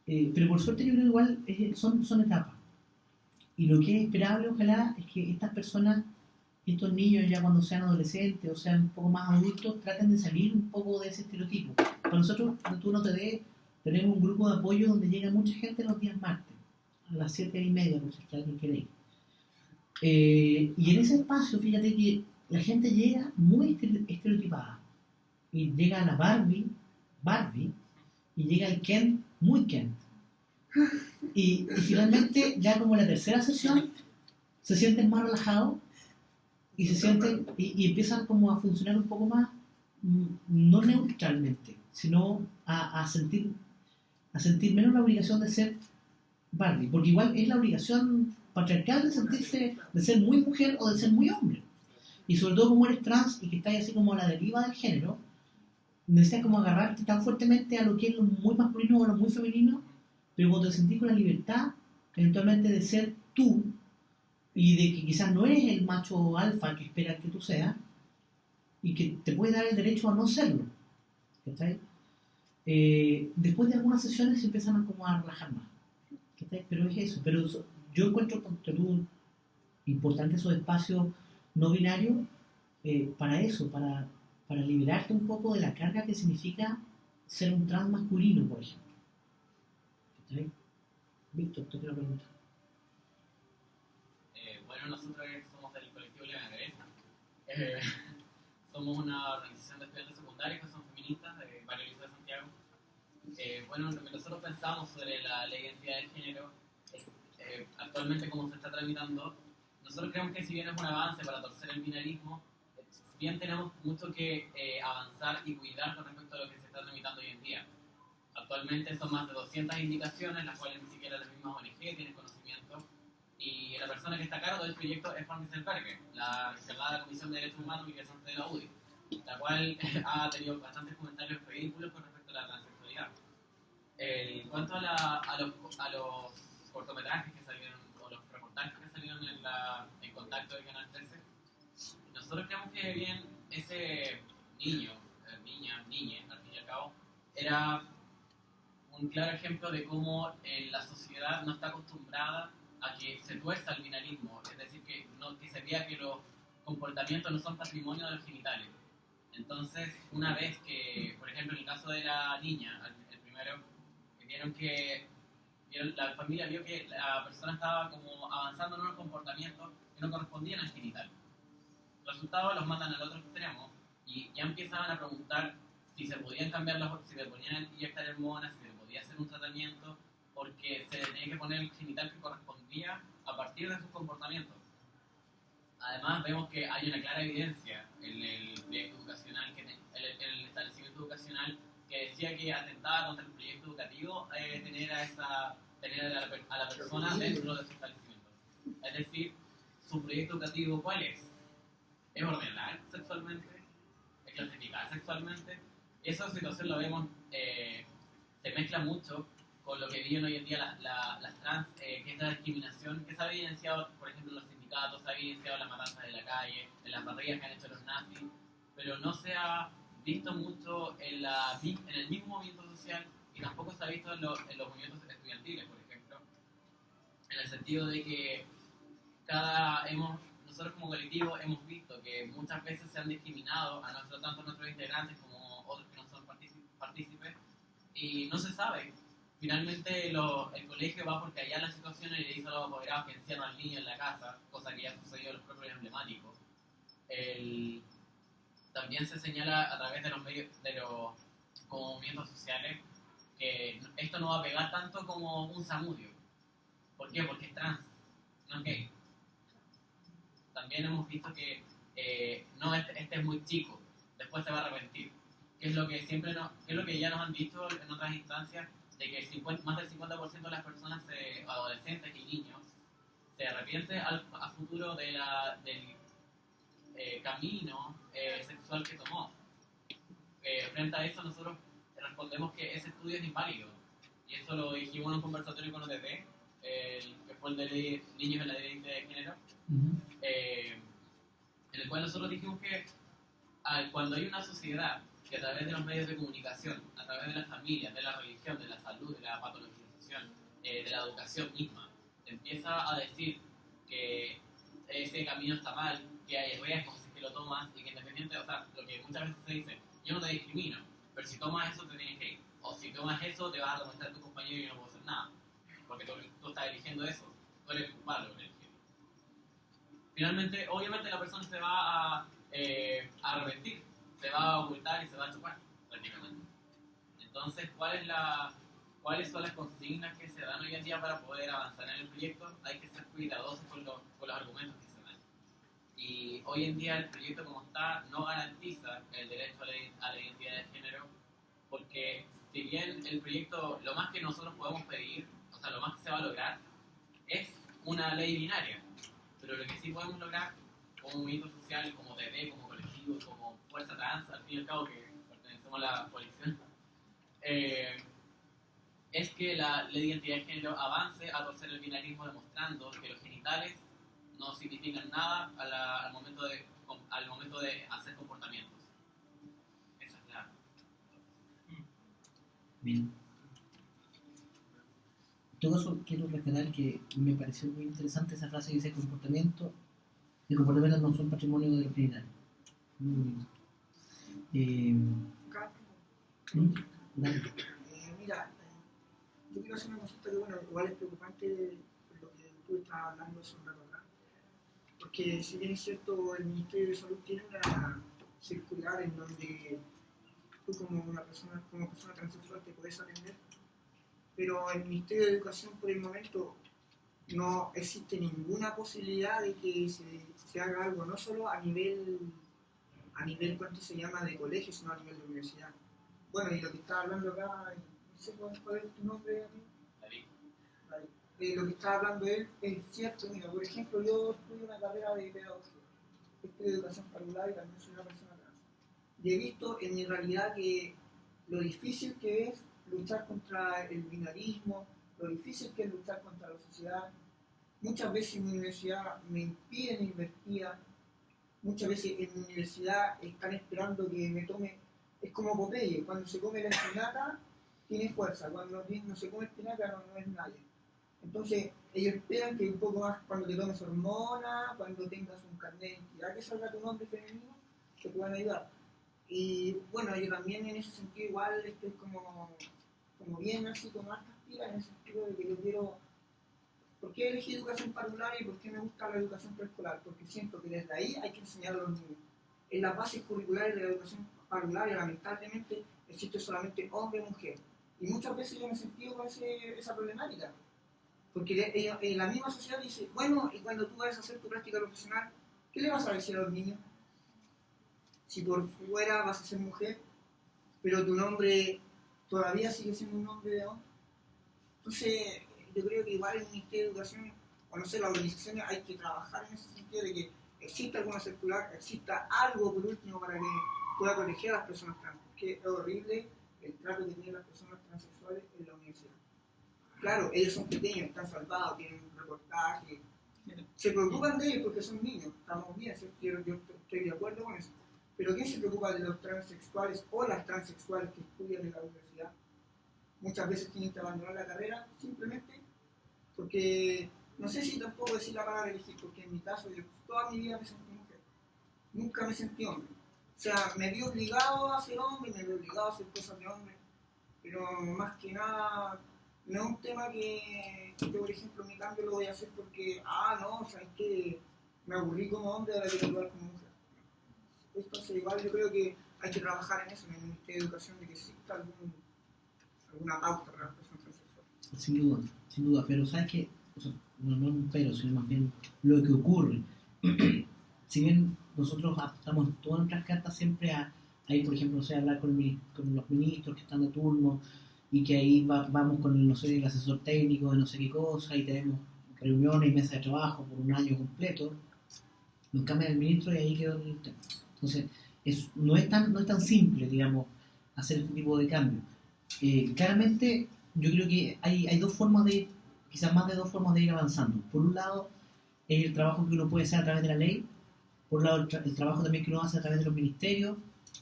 Pero por suerte yo creo que igual son etapas. Y lo que es esperable, ojalá, es que estas personas, estos niños ya cuando sean adolescentes o sean un poco más adultos, traten de salir un poco de ese estereotipo. Para nosotros, cuando tú no te ves, tenemos un grupo de apoyo donde llega mucha gente los días martes, a las 7:30, por si alguien quiere ir. Y en ese espacio, fíjate que la gente llega muy estereotipada. Y llega la Barbie, y llega el Ken, muy Ken. Y finalmente, ya como la tercera sesión, se sienten más relajados y se sienten y empiezan como a funcionar un poco más, no neutralmente, sino a sentir menos la obligación de ser Barbie, porque igual es la obligación patriarcal de sentirse, de ser muy mujer o de ser muy hombre. Y sobre todo como eres trans y que estás así como a la deriva del género, necesitas como agarrarte tan fuertemente a lo que es lo muy masculino o lo muy femenino, pero cuando te sentís con la libertad, eventualmente de ser tú, y de que quizás no eres el macho alfa que esperan que tú seas, y que te puede dar el derecho a no serlo, ¿cachai? Después de algunas sesiones se empiezan a como a relajar más, ¿cachai? Pero es eso, yo encuentro importante esos espacios no binarios para eso, para liberarte un poco de la carga que significa ser un trans masculino, por ejemplo. ¿Cachai? Víctor, te quiero preguntar. Bueno, nosotros somos del colectivo Lea Greta. Somos una organización de estudiantes secundarios que son feministas de varios liceos de Santiago. Bueno, lo que nosotros pensamos sobre la ley de identidad de género, actualmente como se está tramitando, nosotros creemos que si bien es un avance para torcer el binarismo, si bien tenemos mucho que avanzar y cuidar con respecto a lo que se está tramitando hoy en día. Actualmente son más de 200 indicaciones, las cuales ni siquiera las mismas ONG tienen conocimiento, y la persona que está a cargo del proyecto es Juan Wieselberger, la encargada de la Comisión de Derechos Humanos y Migración de la UDI, la cual ha tenido bastantes comentarios ridículos con respecto a la transexualidad. En cuanto a los cortometrajes que salieron, o los reportajes que salieron en Contacto del Canal 13, nosotros creemos que bien ese niño, niñe, al fin y al cabo, era un claro ejemplo de cómo la sociedad no está acostumbrada a que se tuerza el binarismo, es decir, que se vea que los comportamientos no son patrimonio de los genitales. Entonces, una vez que, por ejemplo, en el caso de la niña, el primero, la familia vio que la persona estaba como avanzando en unos comportamientos que no correspondían al genital. Resultado, los mandan al otro extremo y ya empiezan a preguntar si se podían cambiar si se podían inyectar hormonas, si se podía hacer un tratamiento, porque se tenía que poner el genital que correspondía a partir de sus comportamientos. Además, vemos que hay una clara evidencia en el establecimiento educacional que decía que atentaba contra el proyecto educativo tener a la persona dentro de su establecimiento. Es decir, su proyecto educativo, ¿cuál es? ¿Es ordenar sexualmente? ¿Es clasificar sexualmente? Esa situación lo vemos, se mezcla mucho con lo que viven hoy en día las trans, que es la discriminación que se ha evidenciado, por ejemplo, en los sindicatos, se ha evidenciado en las matanzas de la calle, en las barrigas que han hecho los nazis, pero no se ha visto mucho en el mismo movimiento social y tampoco se ha visto en los movimientos estudiantiles, por ejemplo, en el sentido de que nosotros como colectivo hemos visto que muchas veces se han discriminado tanto nuestros integrantes como otros que no son partícipes y no se sabe. Finalmente el colegio va porque allá la situación y le dice a los apoderados que encierran al niño en la casa, cosa que ya sucedió en los propios emblemáticos. También se señala a través de los medios, de los movimientos sociales, que esto no va a pegar tanto como un Zamudio. ¿Por qué? Porque es trans, no es gay. También hemos visto que no, este es muy chico, después se va a arrepentir. Que es lo que siempre que es lo que ya nos han dicho en otras instancias, de que más del 50% de las personas, adolescentes y niños, se arrepienten a futuro del camino sexual que tomó. Frente a eso nosotros respondemos que ese estudio es inválido. Y eso lo dijimos en un conversatorio con OTT, que fue el de niños en la identidad de género, en el cual nosotros dijimos que cuando hay una sociedad que a través de los medios de comunicación, a través de las familias, de la religión, de la salud, de la patologización, de la educación misma, empieza a decir que ese camino está mal, que hay riesgos si que lo tomas y que independiente, o sea, lo que muchas veces se dice, yo no te discrimino, pero si tomas eso te tienes que ir, o si tomas eso te vas a demostrar a tu compañero y no puedo hacer nada, porque tú estás eligiendo eso, tú eres culpable por elegirlo. Finalmente, obviamente la persona se va a arrepentir, se va a ocultar y se va a chupar, prácticamente. Entonces, ¿cuáles son las consignas que se dan hoy en día para poder avanzar en el proyecto? Hay que ser cuidadosos con los argumentos que se dan. Y hoy en día el proyecto como está no garantiza el derecho a la identidad de género, porque si bien el proyecto, lo más que nosotros podemos pedir, o sea, lo más que se va a lograr, es una ley binaria. Pero lo que sí podemos lograr como movimiento social, como TD, como colectivo, como fuerza trans, al fin y al cabo que pertenecemos a la coalición, es que la identidad de género avance a torcer el binarismo, demostrando que los genitales no significan nada al momento de hacer comportamientos. Esa es la... Bien. En todo caso, quiero rescatar que me pareció muy interesante esa frase que dice: el comportamiento no son patrimonio de los genitales. Muy bien. Dale. Mira, yo quiero hacer una consulta que, bueno, igual es preocupante lo que tú estás hablando hace un rato atrás. Porque si bien es cierto, el Ministerio de Salud tiene una circular en donde tú como persona transexual te puedes atender, pero el Ministerio de Educación por el momento no existe ninguna posibilidad de que se haga algo, no solo a nivel, ¿cuánto se llama?, de colegio, sino a nivel de universidad. Bueno, y lo que estaba hablando acá, no sé cuál es tu nombre, David. Lo que estaba hablando él es cierto. Mira, por ejemplo, yo estudio una carrera de pedagogía, estudio educación parvular y también soy una persona trans. Y he visto en mi realidad que lo difícil que es luchar contra el binarismo, lo difícil que es luchar contra la sociedad. Muchas veces en mi universidad me impiden invertir, muchas veces en mi universidad están esperando que me tome, es como Popeye, cuando se come la espinaca tiene fuerza, cuando no se come espinaca no es nadie. Entonces ellos esperan que un poco más cuando te tomes hormonas, cuando tengas un carnet de identidad que salga tu nombre femenino, te puedan ayudar. Y bueno, yo también en ese sentido igual estoy como bien así, con hartas pilas, en el sentido de que yo quiero... ¿Por qué elegí educación parvular y por qué me gusta la educación preescolar? Porque siento que desde ahí hay que enseñar a los niños. En las bases curriculares de la educación parvular, lamentablemente, existe solamente hombre y mujer. Y muchas veces yo me he sentido con esa problemática. Porque la misma sociedad dice, bueno, y cuando tú vayas a hacer tu práctica profesional, ¿qué le vas a decir a los niños? Si por fuera vas a ser mujer, pero tu nombre todavía sigue siendo un nombre de hombre. Entonces, yo creo que igual el Ministerio de Educación, o no sé, las organizaciones, hay que trabajar en ese sentido de que exista alguna circular, exista algo por último para que pueda proteger a las personas trans, porque es horrible el trato que tienen las personas transexuales en la universidad. Claro, ellos son pequeños, están salvados, tienen un reportaje, se preocupan de ellos porque son niños, estamos bien, yo estoy de acuerdo con eso. Pero ¿quién se preocupa de los transexuales o las transexuales que estudian en la universidad? Muchas veces tienen que abandonar la carrera simplemente porque, no sé si tampoco decir la palabra elegir, porque en mi caso yo toda mi vida me sentí mujer, nunca me sentí hombre. O sea, me vi obligado a ser hombre, me vi obligado a hacer cosas de hombre, pero más que nada no es un tema que yo, por ejemplo, mi cambio lo voy a hacer porque, no, o sea, es que me aburrí como hombre, ahora quiero actuar como mujer. Entonces, igual yo creo que hay que trabajar en eso, en el Ministerio de Educación, de que exista alguna pauta para las personas transexuales. Sin duda, pero ¿sabes qué? O sea, no es un pero, sino más bien lo que ocurre. Si bien nosotros adaptamos todas nuestras cartas siempre a ir, por ejemplo, no sé, a hablar con los ministros que están de turno, y que ahí vamos con el, no sé, el asesor técnico de no sé qué cosa, y tenemos reuniones y mesas de trabajo por un año completo, nos cambia el ministro y ahí quedó el tema. Entonces, no es tan simple, digamos, hacer este tipo de cambios. Claramente, yo creo que hay dos formas de ir, quizás más de dos formas de ir avanzando. Por un lado, es el trabajo que uno puede hacer a través de la ley. Por un lado, el trabajo también que uno hace a través de los ministerios.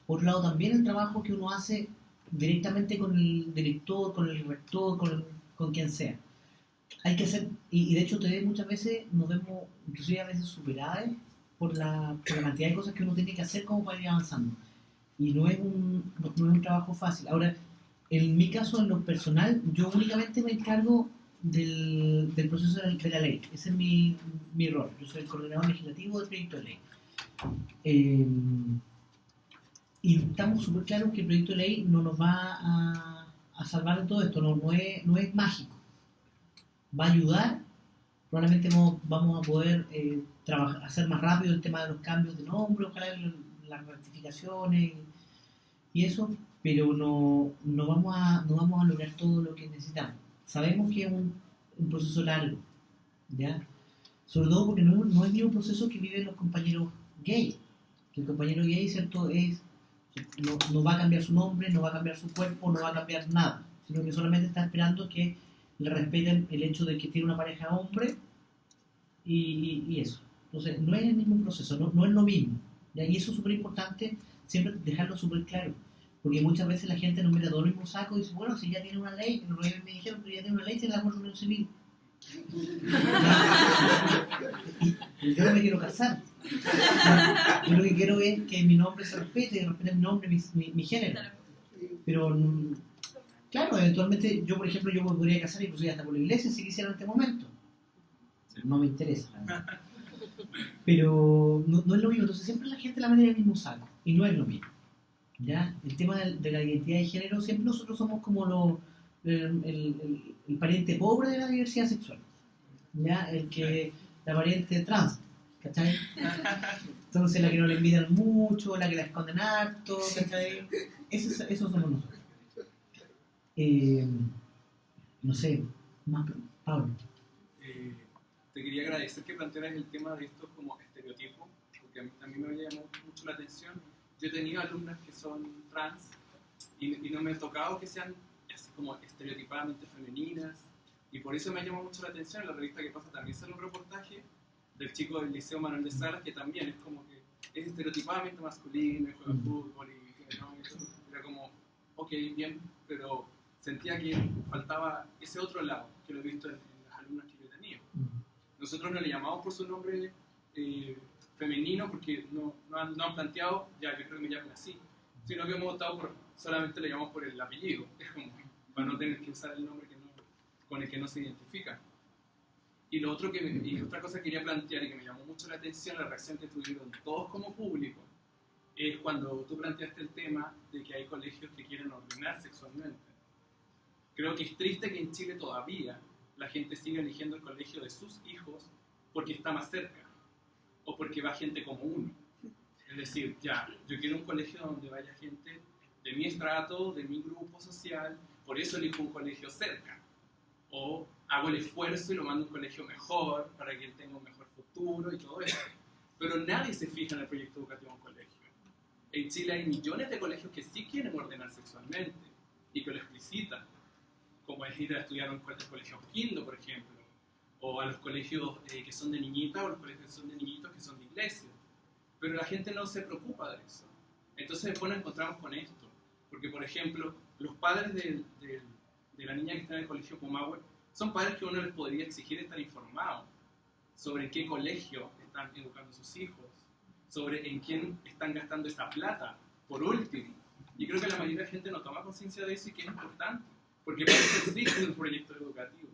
Por un lado, también el trabajo que uno hace directamente con el director, con el rector, con quien sea. Hay que hacer, y de hecho muchas veces nos vemos, inclusive a veces superadas por la cantidad de cosas que uno tiene que hacer como para ir avanzando. Y no es un trabajo fácil. Ahora, en mi caso, en lo personal, yo únicamente me encargo del proceso de la ley. Ese es mi rol. Yo soy el coordinador legislativo del proyecto de ley. Y estamos súper claros que el proyecto de ley no nos va a salvar de todo esto, no es mágico. Va a ayudar, probablemente vamos a poder hacer más rápido el tema de los cambios de nombre, ojalá las rectificaciones y eso, pero no vamos a lograr todo lo que necesitamos. Sabemos que es un proceso largo, ¿ya? Sobre todo porque no es el mismo proceso que viven los compañeros gay. Que el compañero gay, ¿cierto?, no va a cambiar su nombre, no va a cambiar su cuerpo, no va a cambiar nada, sino que solamente está esperando que le respeten el hecho de que tiene una pareja hombre y eso. Entonces, no es el mismo proceso, no es lo mismo. ¿Ya? Y eso es súper importante, siempre dejarlo súper claro, porque muchas veces la gente nos mete todo el mismo saco y dice, bueno, si ya tiene una ley, me dijeron que ya tiene una ley, tiene la Constitución Civil. Y yo no me quiero casar. Yo lo que quiero es que mi nombre se respete, respete mi nombre, mi género. Pero, claro, eventualmente yo, por ejemplo, yo me podría casar inclusive hasta por la iglesia si quisiera en este momento. No me interesa, la verdad. Pero no es lo mismo. Entonces siempre la gente la mete en el mismo saco y no es lo mismo. ¿Ya? El tema de la identidad de género, siempre nosotros somos como el pariente pobre de la diversidad sexual, ¿ya? La pariente trans, ¿cachai? Entonces la que no le invitan mucho, la que la esconden harto, ¿cachai? Eso somos nosotros. No sé, más Pablo. Te quería agradecer que plantearas el tema de estos como estereotipos, porque a mí también me había llamado mucho la atención. Yo he tenido alumnas que son trans y no me ha tocado que sean así como estereotipadamente femeninas, y por eso me ha llamado mucho la atención. En la revista Que Pasa también sale un reportaje del chico del Liceo Manuel de Salas, que también es como que es estereotipadamente masculino y juega fútbol y todo. Era como, ok, bien, pero sentía que faltaba ese otro lado, que lo he visto en las alumnas que yo he tenido. Nosotros no le llamamos por su nombre femenino porque no han planteado, ya, yo creo que me llaman así, sino que hemos optado solamente le llamamos por el apellido, es como para no tener que usar el nombre con el que no se identifica. Y otra cosa que quería plantear y que me llamó mucho la atención, la reacción que tuvieron todos como público, es cuando tú planteaste el tema de que hay colegios que quieren ordenar sexualmente. Creo que es triste que en Chile todavía la gente siga eligiendo el colegio de sus hijos porque está más cerca o porque va gente como uno. Es decir, ya, yo quiero un colegio donde vaya gente de mi estrato, de mi grupo social, por eso elijo un colegio cerca. O hago el esfuerzo y lo mando a un colegio mejor para que él tenga un mejor futuro y todo eso. Pero nadie se fija en el proyecto educativo de un colegio. En Chile hay millones de colegios que sí quieren ordenar sexualmente y que lo explicitan, como es ir a estudiar a un colegio Quindo, por ejemplo, o a los colegios que son de niñitas, o los colegios que son de niñitos que son de iglesia. Pero la gente no se preocupa de eso. Entonces después nos encontramos con esto. Porque, por ejemplo, los padres de la niña que está en el colegio Pumahue son padres que uno les podría exigir estar informados sobre en qué colegio están educando a sus hijos, sobre en quién están gastando esa plata, por último. Y creo que la mayoría de la gente no toma conciencia de eso y que es importante, porque para eso existe un proyecto educativo,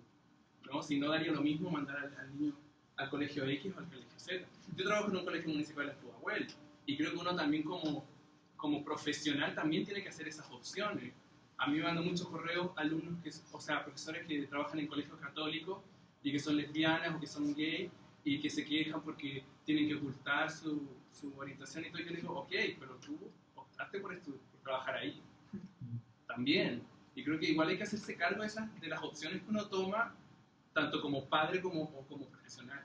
¿no? Si no, daría lo mismo mandar al niño al colegio X o al colegio Z. Yo trabajo en un colegio municipal en Pudahuel y creo que uno también como profesional también tiene que hacer esas opciones, A mí me mandan muchos correos alumnos, o sea, profesores que trabajan en colegios católicos y que son lesbianas o que son gay y que se quejan porque tienen que ocultar su orientación y todo. Y yo les digo, ok, pero tú optaste por trabajar ahí también. Y creo que igual hay que hacerse cargo de las opciones que uno toma, tanto como padre como profesional.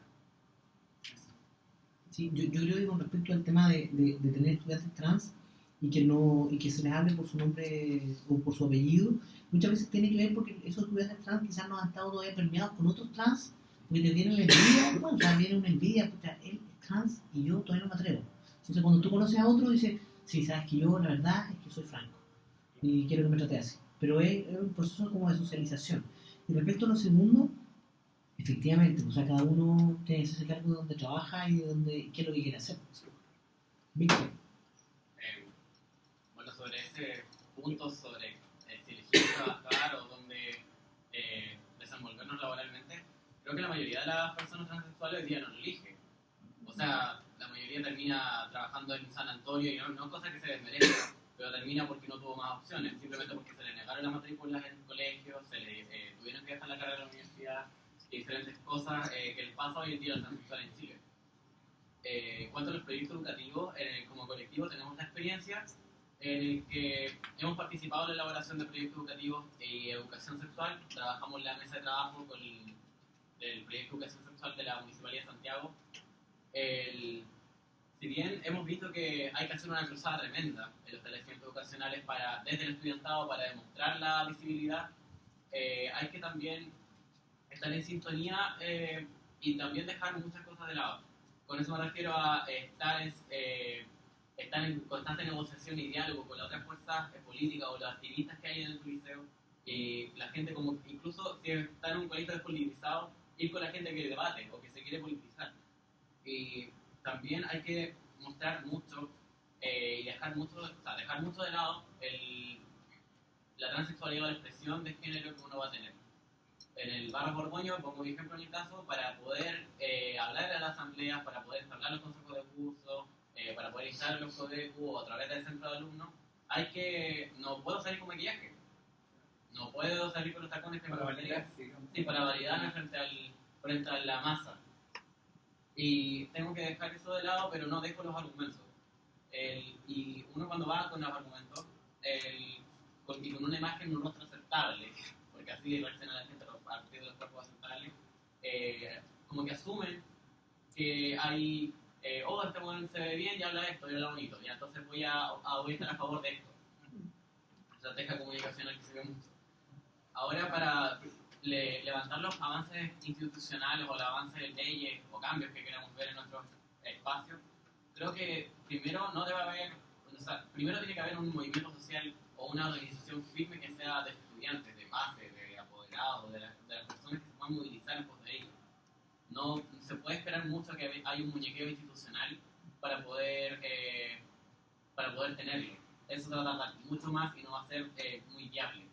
Sí, yo creo que con respecto al tema de tener estudiantes trans y que se les hable por su nombre o por su apellido, muchas veces tiene que ver porque esos estudiantes trans quizás no han estado todavía permeados con otros trans, porque te viene la envidia, bueno, o sea, viene una envidia, pucha, él es trans y yo todavía no me atrevo. Entonces cuando tú conoces a otro, dices, sí, sabes que yo la verdad es que soy franco y quiero que me trate así. Pero es un proceso como de socialización. Y respecto a lo segundo, efectivamente, o sea, cada uno tiene que hacerse cargo de donde trabaja y de qué es lo que quiere hacer. Víctor. Bueno, sobre ese punto, sobre si elegimos trabajar o dónde desenvolvernos laboralmente, creo que la mayoría de las personas transexuales hoy día no lo elige. O sea, la mayoría termina trabajando en San Antonio y no es cosa que se desmerezca, pero termina porque no tuvo más opciones, simplemente porque se le negaron las matrículas en el colegio, se le tuvieron que dejar la carrera de la universidad y diferentes cosas que les pasa hoy en día a los transexuales en Chile. En cuanto a los proyectos educativos, como colectivo tenemos la experiencia en el que hemos participado en la elaboración de proyectos educativos y educación sexual. Trabajamos en la mesa de trabajo con el proyecto de educación sexual de la Municipalidad de Santiago. Si bien hemos visto que hay que hacer una cruzada tremenda en los establecimientos educacionales desde el estudiantado para demostrar la visibilidad, hay que también estar en sintonía y también dejar muchas cosas de lado. Con eso me refiero a estar en constante negociación y diálogo con las otras fuerzas políticas o los activistas que hay en el liceo. Y la gente, como incluso si está en un colegio despolitizado, ir con la gente que debate o que se quiere politizar. Y también hay que mostrar mucho y dejar mucho de lado la transexualidad o la expresión de género que uno va a tener. En el barrio Borgoño, pongo mi ejemplo en mi caso, para poder hablar en las asambleas, para poder hablar en los consejos de curso, para poder instalar los CODECU o a través del centro de alumnos, no puedo salir con maquillaje, no puedo salir con los tacones que me gustaría. Sí, para validarme frente a la masa. Y tengo que dejar eso de lado, pero no dejo los argumentos. Y uno cuando va con los argumentos, y con una imagen en un rostro aceptable, porque así reacciona la gente a partir de los cuerpos aceptables, como que asumen que hay, este bueno se ve bien y habla esto y habla bonito, y entonces voy a estar a favor de esto. Estrategia comunicacional que se ve mucho. Ahora, para levantar los avances institucionales o los avances de leyes o cambios que queremos ver en nuestros espacios, creo que primero primero tiene que haber un movimiento social o una organización firme que sea de estudiantes, de base, de apoderados, de las personas que se puedan movilizar en pos de ello. No se puede esperar mucho que haya un muñequeo institucional para poder tenerlo. Eso se va a tardar mucho más y no va a ser muy viable.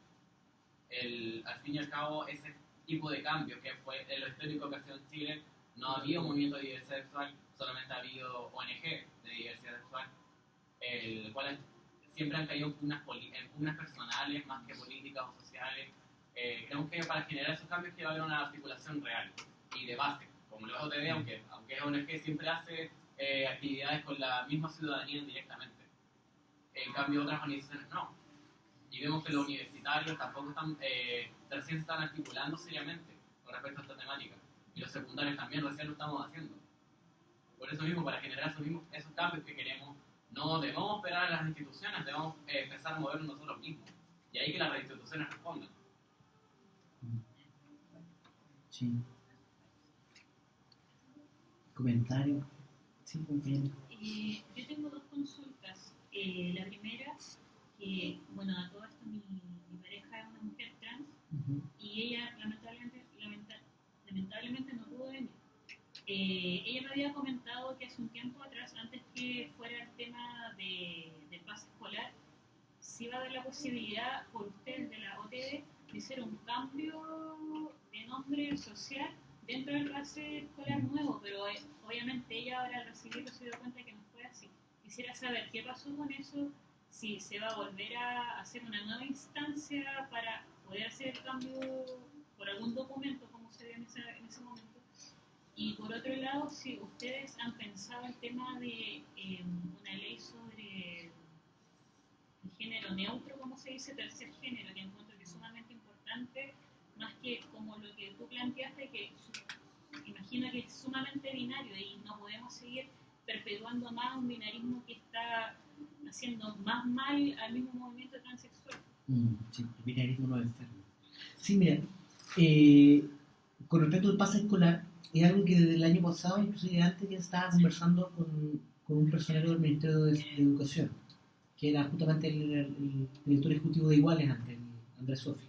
Al fin y al cabo, ese tipo de cambio que fue en lo histórico que ha sido en Chile, no ha habido movimiento de diversidad sexual, solamente ha habido ONG de diversidad sexual, el cual siempre han caído en pugnas personales más que políticas o sociales. Creemos que para generar esos cambios que va a haber una articulación real y de base, como la OTD, aunque es ONG, siempre hace actividades con la misma ciudadanía indirectamente. En cambio, otras organizaciones no. Y vemos que los universitarios tampoco recién se están articulando seriamente con respecto a esta temática. Y los secundarios también recién lo estamos haciendo. Por eso mismo, para generar esos cambios que queremos, no debemos esperar a las instituciones, debemos empezar a movernos nosotros mismos. Y ahí que las instituciones respondan. Sí. ¿Comentario? Sí, compañero. Yo tengo dos consultas. La primera, bueno, a todo esto mi pareja es una mujer trans y ella lamentablemente no pudo venir. Ella me había comentado que hace un tiempo atrás, antes que fuera el tema del pase escolar, se iba a dar la posibilidad por ustedes de la OTD de hacer un cambio de nombre social dentro del pase escolar nuevo, pero obviamente ella ahora al recibirlo se dio cuenta que no fue así. Quisiera saber qué pasó con eso, si se va a volver a hacer una nueva instancia para poder hacer el cambio por algún documento, como se ve en ese momento. Y por otro lado, si ustedes han pensado el tema de una ley sobre el género neutro, como se dice, tercer género, que encuentro que es sumamente importante, más que como lo que tú planteaste, que imagino que es sumamente binario y no podemos seguir perpetuando más un binarismo que está haciendo más mal al mismo movimiento transexual. Sí, el binarismo no es enfermo. Sí, mira, con respecto al pase escolar, es algo que desde el año pasado, inclusive antes, ya estaba conversando con un personero del Ministerio de Educación, que era justamente el director ejecutivo de Iguales antes, Andrés Sofi.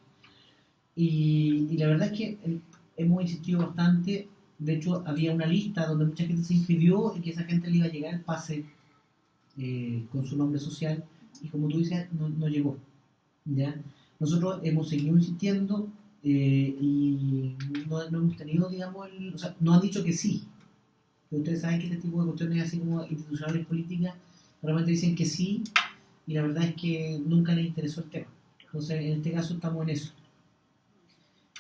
Y la verdad es que hemos insistido bastante. De hecho, había una lista donde mucha gente se inscribió y que esa gente le iba a llegar el pase con su nombre social, y como tú dices, no llegó. ¿Ya? Nosotros hemos seguido insistiendo y no hemos tenido, digamos, o sea, nos han dicho que sí. Pero ustedes saben que este tipo de cuestiones así como institucionales políticas realmente dicen que sí, y la verdad es que nunca les interesó el tema. Entonces, en este caso estamos en eso.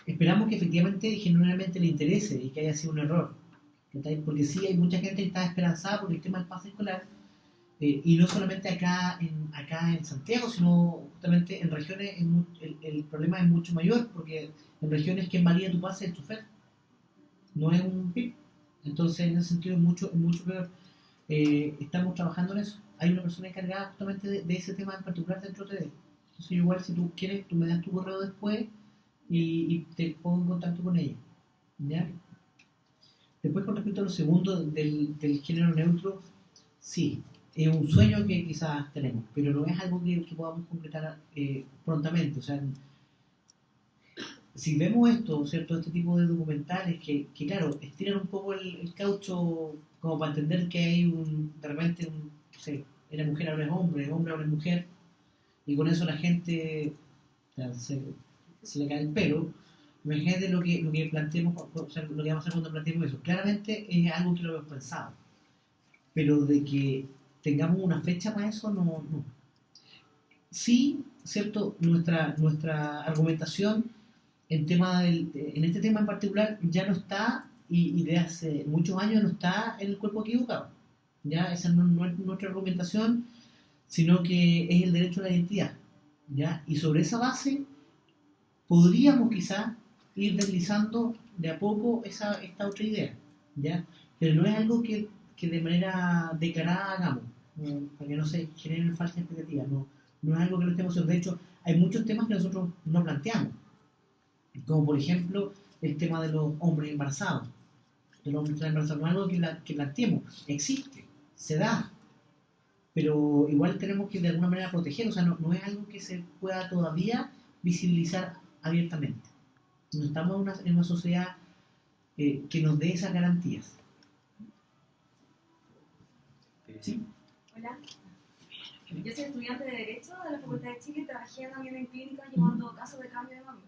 Esperamos que efectivamente, genuinamente le interese y que haya sido un error. Porque sí, hay mucha gente que está esperanzada por el tema del pase escolar, y no solamente acá en Santiago, sino justamente en regiones el problema es mucho mayor, porque en regiones quien valida tu pase es el chofer, no es un PIB. Entonces, en ese sentido es mucho peor. Estamos trabajando en eso. Hay una persona encargada justamente de ese tema en particular dentro de TD. Entonces, igual, si tú quieres, tú me das tu correo después y te pongo en contacto con ella. ¿Ya? Después, con respecto a lo segundo del género neutro, sí, es un sueño que quizás tenemos, pero no es algo que podamos concretar prontamente. O sea, si vemos esto, ¿cierto? Este tipo de documentales que claro, estiran un poco el caucho como para entender que hay de repente, no sé, era mujer, ahora es hombre, ahora es mujer, y con eso la gente, o sea, se le cae el pelo. Imagínate lo que planteemos, o sea, lo que vamos a hacer cuando planteemos eso. Claramente es algo que lo hemos pensado, pero de que tengamos una fecha para eso, no. Sí, ¿cierto? Nuestra argumentación en este tema en particular ya no está, y de hace muchos años no está en el cuerpo equivocado. Ya esa no es nuestra argumentación, sino que es el derecho a la identidad. ¿Ya? Y sobre esa base podríamos quizás ir deslizando de a poco esta otra idea, ¿ya? Pero no es algo que de manera declarada hagamos, para que no se generen falsas expectativas, no es algo que no estemos haciendo. De hecho, hay muchos temas que nosotros no planteamos, como por ejemplo el tema de los hombres embarazados. No es algo que planteemos, existe, se da, pero igual tenemos que de alguna manera proteger. O sea, no es algo que se pueda todavía visibilizar abiertamente. No estamos en una sociedad que nos dé esas garantías. ¿Sí? Hola, yo soy estudiante de Derecho de la Facultad de Chile y trabajé también en clínicas llevando casos de cambio de nombre.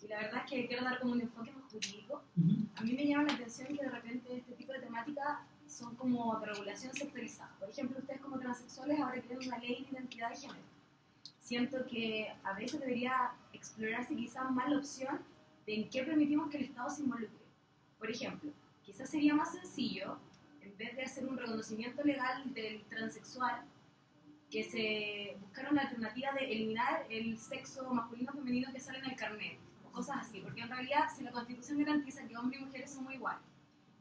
Y la verdad es que quiero dar como un enfoque más jurídico. A mí me llama la atención que de repente este tipo de temáticas son como de regulación sectorizada. Por ejemplo, ustedes como transexuales ahora quieren una ley de identidad de género. Siento que a veces debería explorarse quizás más la opción de en qué permitimos que el Estado se involucre. Por ejemplo, quizás sería más sencillo, en vez de hacer un reconocimiento legal del transexual, que se buscara una alternativa de eliminar el sexo masculino o femenino que sale en el carnet, o cosas así, porque en realidad si la Constitución garantiza que hombres y mujeres somos iguales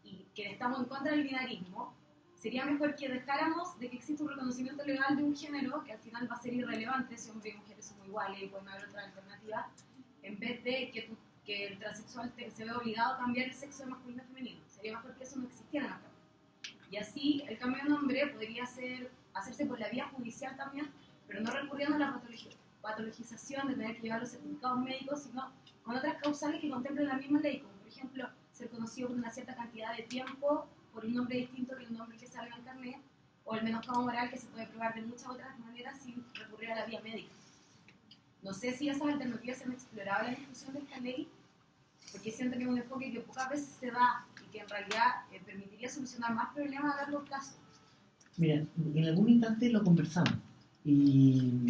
y que estamos en contra del binarismo, sería mejor que dejáramos de que exista un reconocimiento legal de un género que al final va a ser irrelevante si hombres y mujeres somos iguales y pueden haber otras alternativas, en vez de que el transexual se vea obligado a cambiar el sexo de masculino a femenino. Sería mejor que eso no existiera en la Cámara. Y así el cambio de nombre podría hacerse por la vía judicial también, pero no recurriendo a la patologización de tener que llevar los certificados médicos, sino con otras causales que contemplen la misma ley, como por ejemplo ser conocido por una cierta cantidad de tiempo por un nombre distinto que el nombre que sale en el carnet, o el menoscabo moral que se puede probar de muchas otras maneras sin recurrir a la vía médica. No sé si esas alternativas se han explorado en la discusión de esta ley, porque siento que es un enfoque que pocas veces se da y que en realidad permitiría solucionar más problemas a largo plazo. Mira, en algún instante lo conversamos y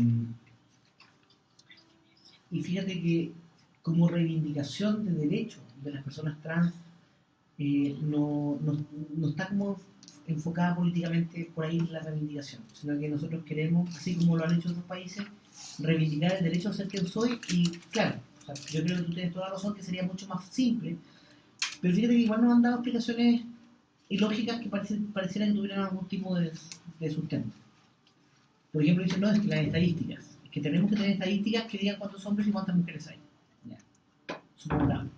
y fíjate que como reivindicación de derechos de las personas trans, no está como enfocada políticamente por ahí la reivindicación, sino que nosotros queremos, así como lo han hecho otros países, reivindicar el derecho a ser quien soy. Y claro, o sea, yo creo que tú tienes toda la razón, que sería mucho más simple, pero fíjate que igual nos han dado explicaciones ilógicas que parecieran que tuvieran algún tipo de sustento. Por ejemplo, dicen, no, es que las estadísticas, es que tenemos que tener estadísticas que digan cuántos hombres y cuántas mujeres hay. Ya, supongamos.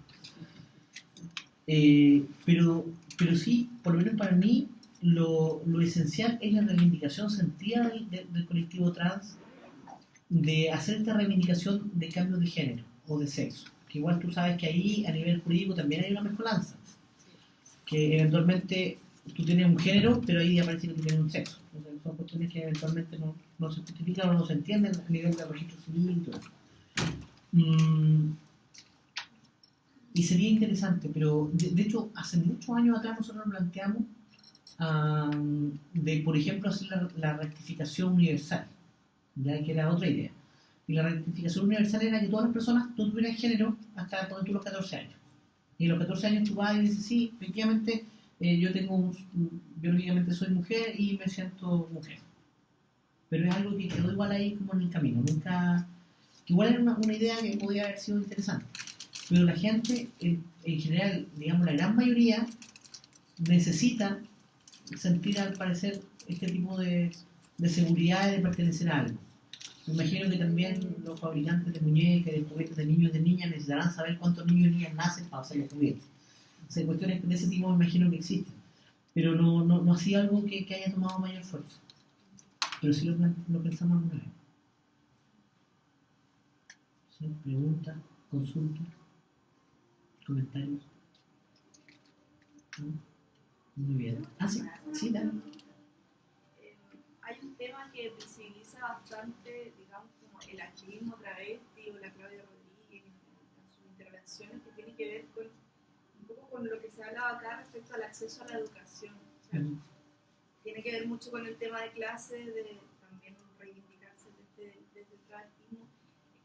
Pero sí, por lo menos para mí, lo esencial es la reivindicación sentida del colectivo trans, de hacer esta reivindicación de cambio de género o de sexo. Que igual tú sabes que ahí a nivel jurídico también hay una mezcolanza. Que eventualmente tú tienes un género, pero ahí aparece que tú tienes un sexo. Entonces, son cuestiones que eventualmente no se justifican o no se entienden a nivel de registro civil y todo eso. Y sería interesante, pero de hecho, hace muchos años atrás nosotros nos planteamos de, por ejemplo, hacer la rectificación universal, ya que era otra idea. Y la rectificación universal era que todas las personas no tuvieran género hasta por ejemplo, los 14 años. Y a los 14 años tú vas y dices, sí, efectivamente, yo biológicamente soy mujer y me siento mujer. Pero es algo que quedó igual ahí como en el camino. Nunca, que igual era una idea que podría haber sido interesante. Pero la gente, en general, digamos la gran mayoría, necesita sentir al parecer este tipo de seguridad de pertenecer a algo. Me imagino que también los fabricantes de muñecas, de juguetes de niños y de niñas necesitarán saber cuántos niños y niñas nacen para hacer los juguetes. O sea, cuestiones de ese tipo me imagino que existen. Pero no ha sido algo que haya tomado mayor fuerza. Pero sí lo pensamos alguna vez. ¿Sí? Preguntas, consultas, comentarios. ¿No? Muy bien. Sí, dale. Hay un tema que visibiliza bastante, digamos, como el activismo travesti o la Claudia Rodríguez en sus intervenciones, que tiene que ver con un poco con lo que se hablaba acá respecto al acceso a la educación. O sea, tiene que ver mucho con el tema de clases, de también reivindicarse desde el travestismo,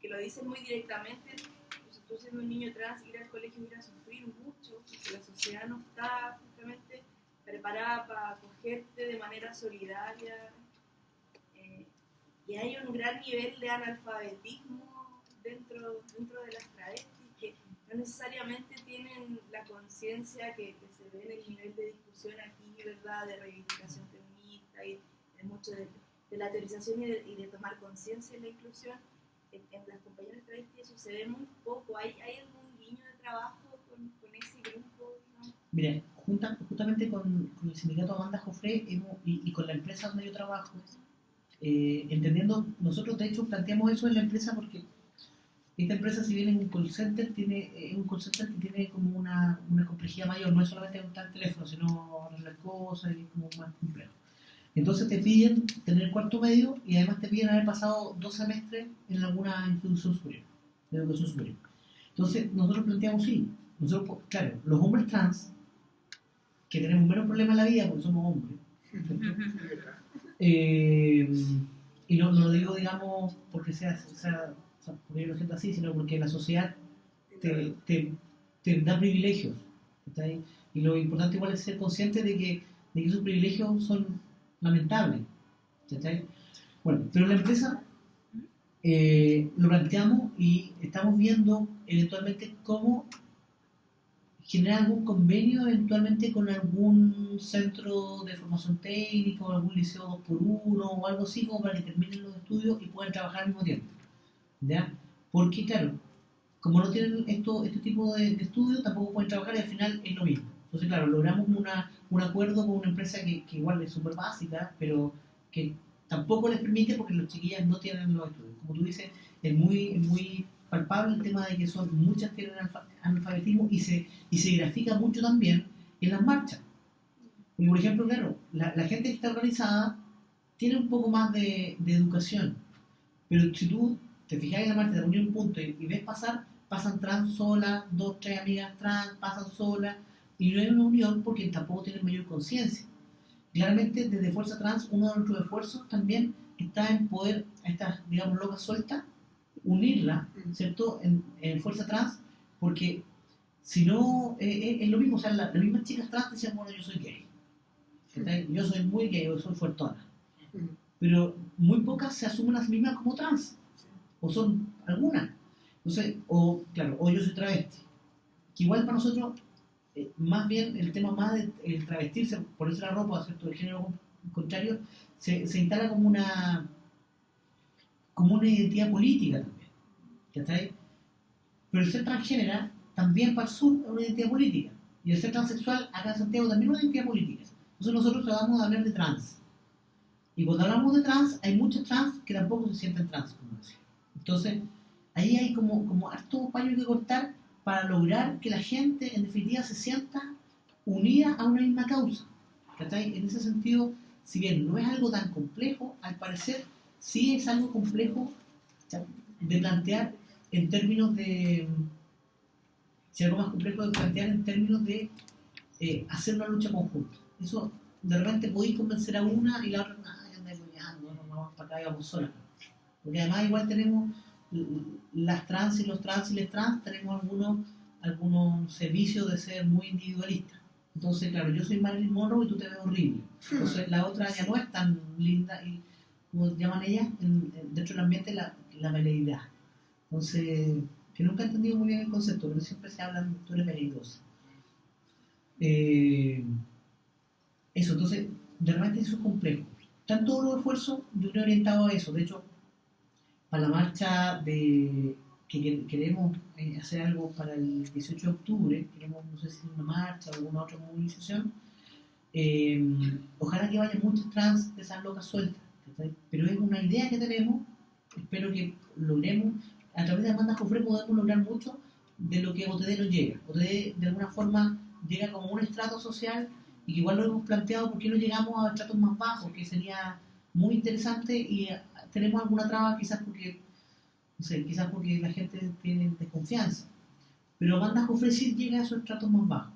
que lo dicen muy directamente. Pues, tú siendo un niño trans, ir al colegio ir a sufrir mucho, porque la sociedad no está justamente preparada para acogerte de manera solidaria. Y hay un gran nivel de analfabetismo dentro de las travestis que no necesariamente tienen la conciencia que se ve en el nivel de discusión aquí, ¿verdad?, de reivindicación feminista y de mucho de la teorización y de tomar conciencia de la inclusión. En las compañeras travestis eso se ve muy poco. ¿Hay algún guiño de trabajo con ese grupo, ¿no? Mira, justamente con el sindicato Amanda Jofré y con la empresa donde yo trabajo, entendiendo, nosotros de hecho planteamos eso en la empresa porque esta empresa, si bien es un call center, es un call center que tiene como una complejidad mayor, no es solamente contar el teléfono, sino arreglar cosas y es como más complejo. Entonces te piden tener cuarto medio y además te piden haber pasado 2 semestres en alguna institución superior, de educación superior. Entonces nosotros planteamos, sí, nosotros, claro, los hombres trans, que tenemos menos problemas en la vida porque somos hombres, y no lo digo, digamos, porque porque yo lo siento así, sino porque la sociedad te da privilegios, ¿está ahí? Y lo importante igual es ser consciente de que esos privilegios son lamentables, ¿está ahí? Bueno, pero la empresa lo planteamos y estamos viendo eventualmente cómo generar algún convenio eventualmente con algún centro de formación técnica o algún liceo 2x1 o algo así como para que terminen los estudios y puedan trabajar al mismo tiempo, ¿ya? Porque claro, como no tienen este tipo de estudios tampoco pueden trabajar y al final es lo mismo. Entonces claro, logramos un acuerdo con una empresa que igual es súper básica, pero que tampoco les permite porque los chiquillas no tienen los estudios. Como tú dices, es muy palpable el tema de que muchas tienen analfabetismo y se grafica mucho también en las marchas. Porque, por ejemplo, claro, la gente que está organizada tiene un poco más de educación, pero si tú te fijas en la marcha, te pones un punto y ves pasan trans solas, 2, 3 amigas trans, pasan solas, y no hay una unión porque tampoco tienen mayor conciencia. Claramente, desde Fuerza Trans, uno de nuestros esfuerzos también está en poder a estas, digamos, locas sueltas, unirla, ¿cierto?, en fuerza trans, porque si no, es lo mismo, o sea, las mismas chicas trans dicen, bueno, yo soy gay, ¿cachai? Yo soy muy gay, yo soy fuertona, pero muy pocas se asumen a sí mismas como trans, o son algunas, entonces, o claro, o yo soy travesti, que igual para nosotros, más bien el tema más de el travestirse, ponerse la ropa, ¿cierto?, el género contrario, se instala como una identidad política también, ¿cachai? Pero el ser transgénera también para el sur es una identidad política, y el ser transexual acá en Santiago también es una identidad política. Entonces nosotros tratamos de hablar de trans, y cuando hablamos de trans hay muchos trans que tampoco se sienten trans, como decía. Entonces ahí hay como harto paño que cortar para lograr que la gente en definitiva se sienta unida a una misma causa, ¿cachai? En ese sentido, si bien no es algo tan complejo, al parecer sí es algo complejo de plantear en términos de... Si algo más complejo de plantear en términos de hacer una lucha conjunta. Eso, de repente podéis convencer a una y la otra, ya andamos ya, no vamos para acá y vamos solas. Porque además igual tenemos las trans y los trans y les trans, tenemos algunos servicios de ser muy individualistas. Entonces, claro, yo soy Marilyn Monroe y tú te ves horrible. Entonces la otra ya no es tan linda y, como llaman ellas, dentro del ambiente, la veleidad. Entonces, que nunca he entendido muy bien el concepto, pero siempre se habla, tú eres veleidosa. Eso, entonces, de repente eso es complejo. Están todos los esfuerzos, yo creo, orientados a eso. De hecho, para la marcha que queremos hacer algo para el 18 de octubre, queremos, no sé si una marcha o alguna otra movilización, ojalá que vayan muchos trans de esas locas sueltas, ¿sí? Pero es una idea que tenemos, espero que logremos, a través de Amanda Jofré podemos lograr mucho de lo que OTD nos llega. OTD de alguna forma llega como un estrato social y que igual lo hemos planteado porque no llegamos a estratos más bajos, que sería muy interesante, y tenemos alguna traba quizás porque, no sé, quizás porque la gente tiene desconfianza. Pero Amanda Jofré sí llega a esos estratos más bajos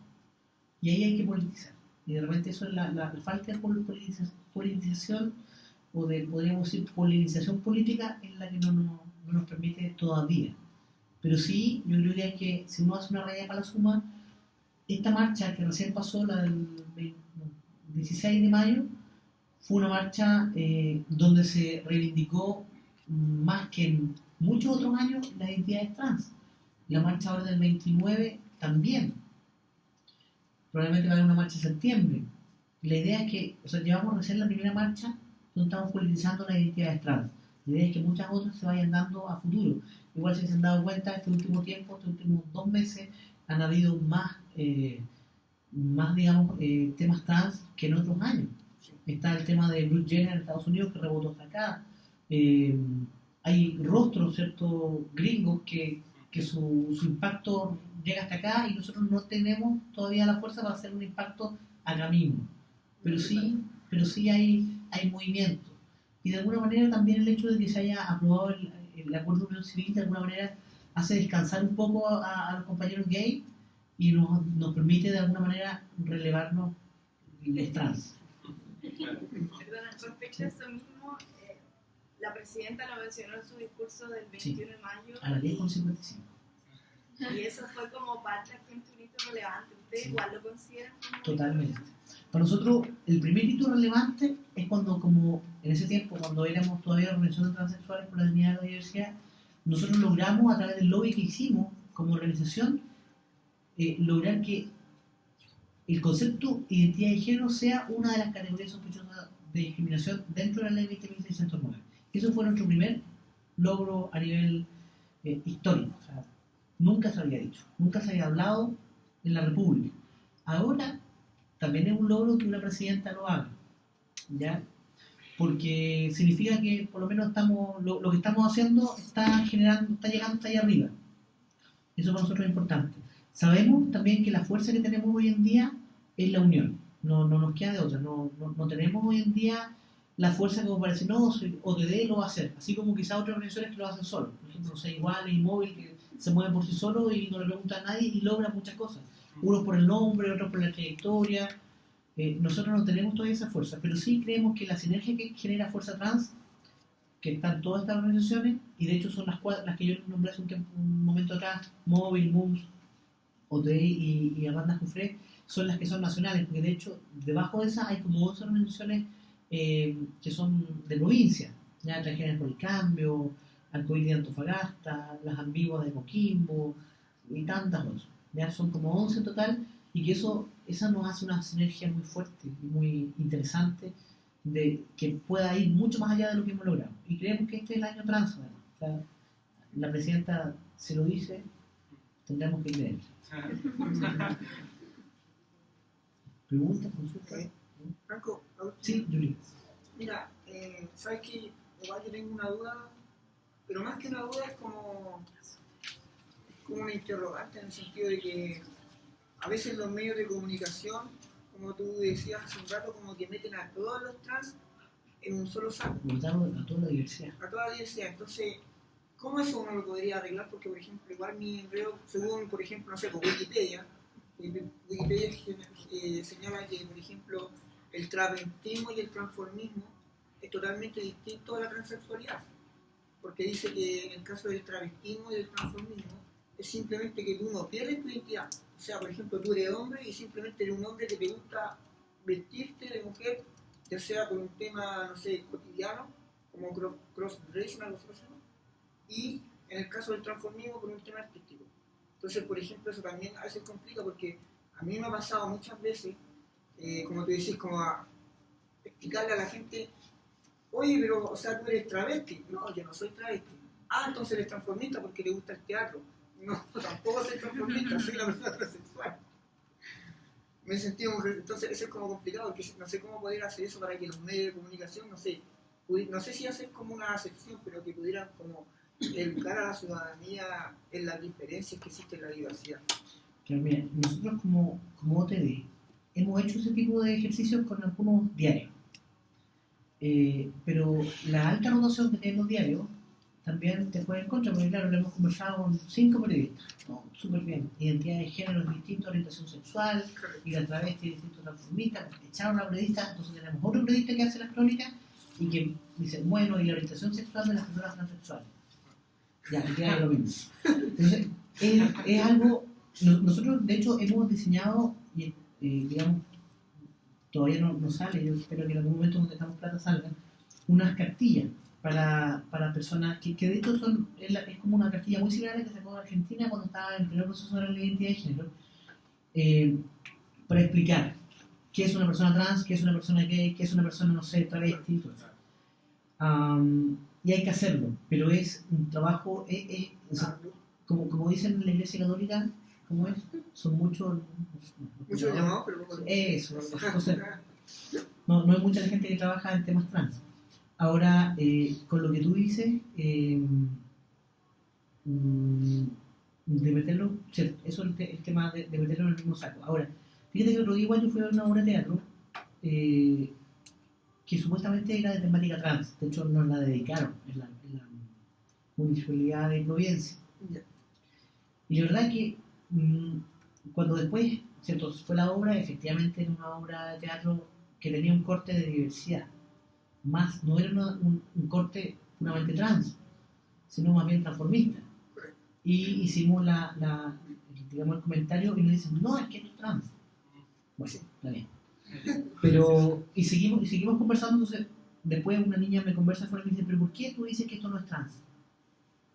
y ahí hay que politizar. Y de repente eso es la falta de politización o de, podríamos decir, polinización política en la que no nos permite todavía. Pero sí, yo creo que hay que, si uno hace una raya para la suma, esta marcha que recién pasó, la del 16 de mayo, fue una marcha donde se reivindicó más que en muchos otros años las identidades trans. La marcha ahora del 29 también. Probablemente va a haber una marcha en septiembre. La idea es que, o sea, llevamos recién la primera marcha donde estamos politizando las identidades trans. La idea es que muchas otras se vayan dando a futuro. Igual si se han dado cuenta, este último tiempo, estos últimos 2 meses, han habido más digamos, temas trans que en otros años. Está el tema de Bruce Jenner en Estados Unidos, que rebotó hasta acá. Hay rostros, ¿cierto?, gringos que su impacto llega hasta acá y nosotros no tenemos todavía la fuerza para hacer un impacto acá mismo. Pero sí hay movimiento. Y de alguna manera también el hecho de que se haya aprobado el acuerdo de unión civil de alguna manera hace descansar un poco a los compañeros gay y nos permite de alguna manera relevarnos les trans. Perdona, respecto a eso mismo, la presidenta lo mencionó en su discurso del 21 de mayo. A las 10:55. Y eso fue como para la gente un hito relevante. ¿Ustedes igual lo consideran como Totalmente. Para nosotros, el primer hito relevante es cuando, como en ese tiempo, cuando éramos todavía organizaciones transexuales por la dignidad de la diversidad, nosotros logramos, a través del lobby que hicimos como organización, lograr que el concepto identidad de género sea una de las categorías sospechosas de discriminación dentro de la ley 20.609. Eso fue nuestro primer logro a nivel histórico. O sea, nunca se había dicho, nunca se había hablado en la República. Ahora también es un logro que una presidenta lo haga, ¿ya? Porque significa que por lo menos lo que estamos haciendo está llegando hasta allá arriba. Eso para nosotros es importante. Sabemos también que la fuerza que tenemos hoy en día es la unión. No nos queda de otra. No tenemos hoy en día la fuerza como para decir, no, OTD lo va a hacer. Así como quizás otras organizaciones que lo hacen solo. Por ejemplo, Igual y Móvil, que se mueven por sí solos y no le preguntan a nadie y logran muchas cosas. Unos por el nombre, otros por la trayectoria. Nosotros no tenemos todavía esa fuerza, pero sí creemos que la sinergia que genera Fuerza Trans, que están todas estas organizaciones, y de hecho son las que yo nombré hace un momento atrás, Móvil, MUMS, OTI y Amanda Jufré, son las que son nacionales, porque de hecho debajo de esas hay como 12 organizaciones que son de provincia, ya Transgéneros por el Cambio, Arcoíris de Antofagasta, las Ambiguas de Coquimbo y tantas otras. Ya son como 11 en total, y que esa nos hace una sinergia muy fuerte y muy interesante de que pueda ir mucho más allá de lo que hemos logrado. Y creemos que este es el año trans, además. O sea, la presidenta se lo dice, tendremos que creer. ¿Preguntas, consultas? Franco, Sí, Juli. mira, sabes que igual yo tengo una duda, pero más que una duda es como una interrogante, en el sentido de que a veces los medios de comunicación, como tú decías hace un rato, como que meten a todos los trans en un solo saco. A toda la diversidad. A toda la diversidad. Entonces, ¿cómo eso uno lo podría arreglar? Porque, por ejemplo, igual mi enredo, según, por ejemplo, no sé, por Wikipedia señala que, por ejemplo, el travestismo y el transformismo es totalmente distinto a la transexualidad. Porque dice que en el caso del travestismo y del transformismo es simplemente que tú no pierdes tu identidad. O sea, por ejemplo, tú eres hombre y simplemente eres un hombre que te gusta vestirte de mujer, ya sea por un tema, no sé, cotidiano, como cross-dressing, algo así, y en el caso del transformismo por un tema artístico. Entonces, por ejemplo, eso también a veces complica, porque a mí me ha pasado muchas veces, como tú decís, como a explicarle a la gente, oye, pero, o sea, tú eres travesti. No, yo no soy travesti. Ah, entonces eres transformista porque te gusta el teatro. No, tampoco soy transformista, soy una persona transexual. Me he sentido, entonces eso es como complicado, porque no sé cómo poder hacer eso para que los medios de comunicación, no sé si hacer como una sección, pero que pudieran como educar a la ciudadanía en las diferencias que existen en la diversidad. Claro, mira, nosotros como OTD hemos hecho ese tipo de ejercicios con algunos diarios. Pero la alta rotación que tienen los diarios también te juega en contra, porque claro, lo hemos conversado con 5 periodistas, ¿no? Súper bien, identidad de género distinta, orientación sexual, y la travesti distinto transformista, echaron a una periodista, entonces tenemos otro periodista que hace las crónicas y que dice, bueno, y la orientación sexual de las personas transexuales. Ya, que queda lo mismo. Entonces, es algo, nosotros de hecho hemos diseñado, y digamos, todavía no sale, yo espero que en algún momento donde estamos plata salgan, unas cartillas para personas que de hecho es como una cartilla muy similar a la que sacó Argentina cuando estaba en el primer proceso de la identidad de género, para explicar qué es una persona trans, qué es una persona gay, qué es una persona, no sé, travesti, todo eso. Y hay que hacerlo, pero es un trabajo, o sea, como dicen en la Iglesia Católica, ¿cómo es? Son muchos llamados, pero eso, entonces, no hay mucha gente que trabaja en temas trans. Ahora, con lo que tú dices, de meterlo, eso es el tema de meterlo en el mismo saco. Ahora, fíjate que el otro día igual yo fui a ver una obra de teatro que supuestamente era de temática trans, de hecho nos la dedicaron en la Municipalidad de Providencia. Y la verdad que cuando después, ¿cierto?, fue la obra, efectivamente era una obra de teatro que tenía un corte de diversidad. Más, no era un corte puramente trans, sino más bien transformista. Y hicimos digamos, el comentario y nos dicen, no, es que esto es trans. Bueno, está bien. Pero, y seguimos conversando, entonces, después una niña me conversa fuera y me dice, pero ¿por qué tú dices que esto no es trans?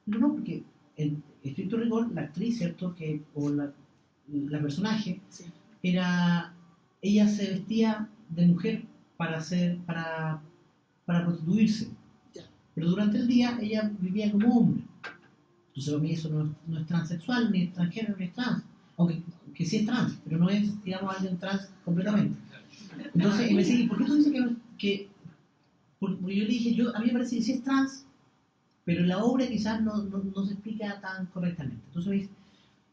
No, porque en estricto rigor, la actriz, ¿cierto?, o la personaje, sí, ella se vestía de mujer para prostituirse, pero durante el día ella vivía como hombre. Entonces para mí eso no es transexual, ni es transgénero, ni es trans, aunque sí es trans, pero no es, digamos, alguien trans completamente. Entonces, y me dice, ¿por qué tú dices que porque yo le dije, a mí me parece que sí es trans, pero en la obra quizás no se explica tan correctamente? Entonces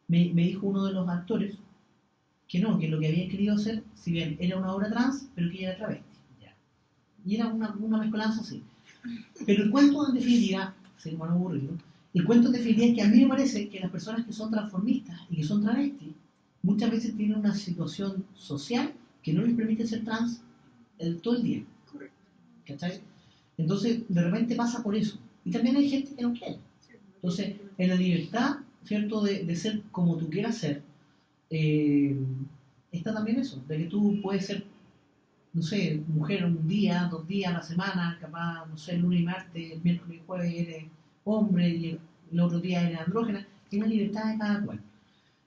me dijo uno de los actores que no, que lo que habían querido hacer, si bien era una obra trans, pero que ella era travesti. Y era una mezcolanza así. Pero el cuento, en definitiva, se me han aburrido, el cuento en definitiva es que a mí me parece que las personas que son transformistas y que son travestis muchas veces tienen una situación social que no les permite ser trans todo el día. ¿Cachai? Entonces, de repente pasa por eso. Y también hay gente que no quiere. Entonces, en la libertad, ¿cierto?, de ser como tú quieras ser, está también eso, de que tú puedes ser, no sé, mujer un día, 2 días a la semana, capaz, no sé, lunes y martes, miércoles y jueves eres hombre y el otro día eres andrógena, es la libertad de cada cual.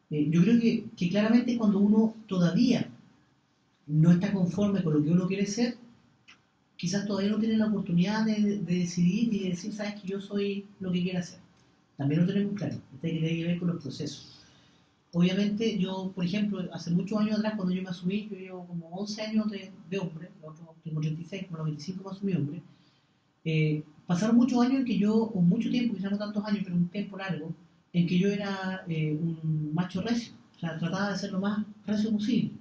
Yo creo que claramente cuando uno todavía no está conforme con lo que uno quiere ser, quizás todavía no tiene la oportunidad de decidir y de decir, sabes que yo soy lo que quiero hacer. También lo tenemos claro, esto tiene que ver con los procesos. Obviamente yo, por ejemplo, hace muchos años atrás, cuando yo me asumí, yo llevo como 11 años de hombre, tengo 36, como los 25 me asumí hombre, pasaron muchos años en que yo, o mucho tiempo, quizás no tantos años, pero un tiempo largo, en que yo era un macho recio, o sea, trataba de ser lo más recio posible,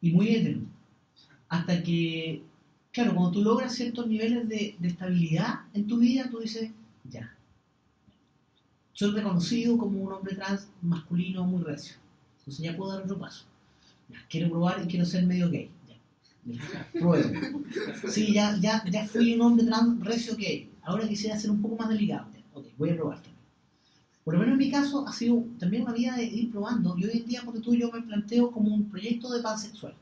y muy hetero, hasta que, claro, cuando tú logras ciertos niveles de estabilidad en tu vida, tú dices, ya, soy reconocido como un hombre trans masculino muy recio, entonces ya puedo dar otro paso, ya, quiero probar y quiero ser medio gay, ya, pruebo, sí, ya fui un hombre trans recio gay, ahora quisiera ser un poco más delicado, ya, ok, voy a probar también. Por lo menos en mi caso ha sido también una vida de ir probando, y hoy en día, porque yo me planteo como un proyecto de pansexual,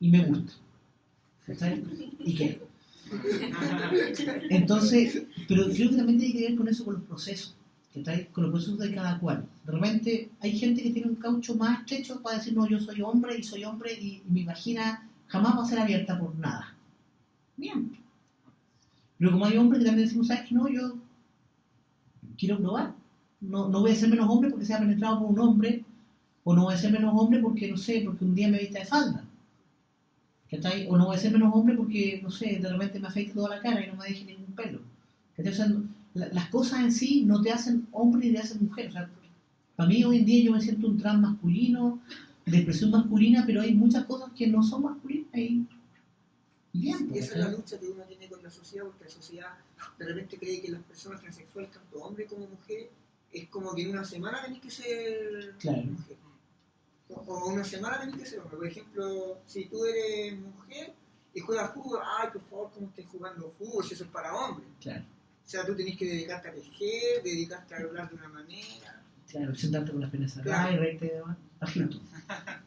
y me gusta, ¿sabes? ¿Y qué? Entonces, pero creo que también tiene que ver con eso, con los procesos, con los procesos de cada cual. De repente hay gente que tiene un caucho más estrecho para decir, no, yo soy hombre y mi vagina jamás va a ser abierta por nada. Bien. Pero como hay hombres que también decimos, ¿sabes qué? No, yo quiero probar. No voy a ser menos hombre porque sea penetrado por un hombre, o no voy a ser menos hombre porque, no sé, porque un día me vista de falda. ¿Cachai? O no voy a ser menos hombre porque, no sé, de repente me afeite toda la cara y no me deje ningún pelo. ¿Cachai? O sea, las cosas en sí no te hacen hombre ni te hacen mujer. O sea, para mí hoy en día yo me siento un trans masculino, de expresión masculina, pero hay muchas cosas que no son masculinas y bien. Y esa es la lucha que uno tiene con la sociedad, porque la sociedad de repente cree que las personas transexuales, tanto hombres como mujeres, es como que en una semana tenés que ser mujer. O una semana tenés que ser hombre. Por ejemplo, si tú eres mujer y juegas fútbol, ay, por favor, ¿cómo estás jugando fútbol? Si eso es para hombres. Claro. O sea, tú tenés que dedicarte a tejer, dedicarte a hablar de una manera. Claro, sentarte con las piernas cerradas y reírte bajito.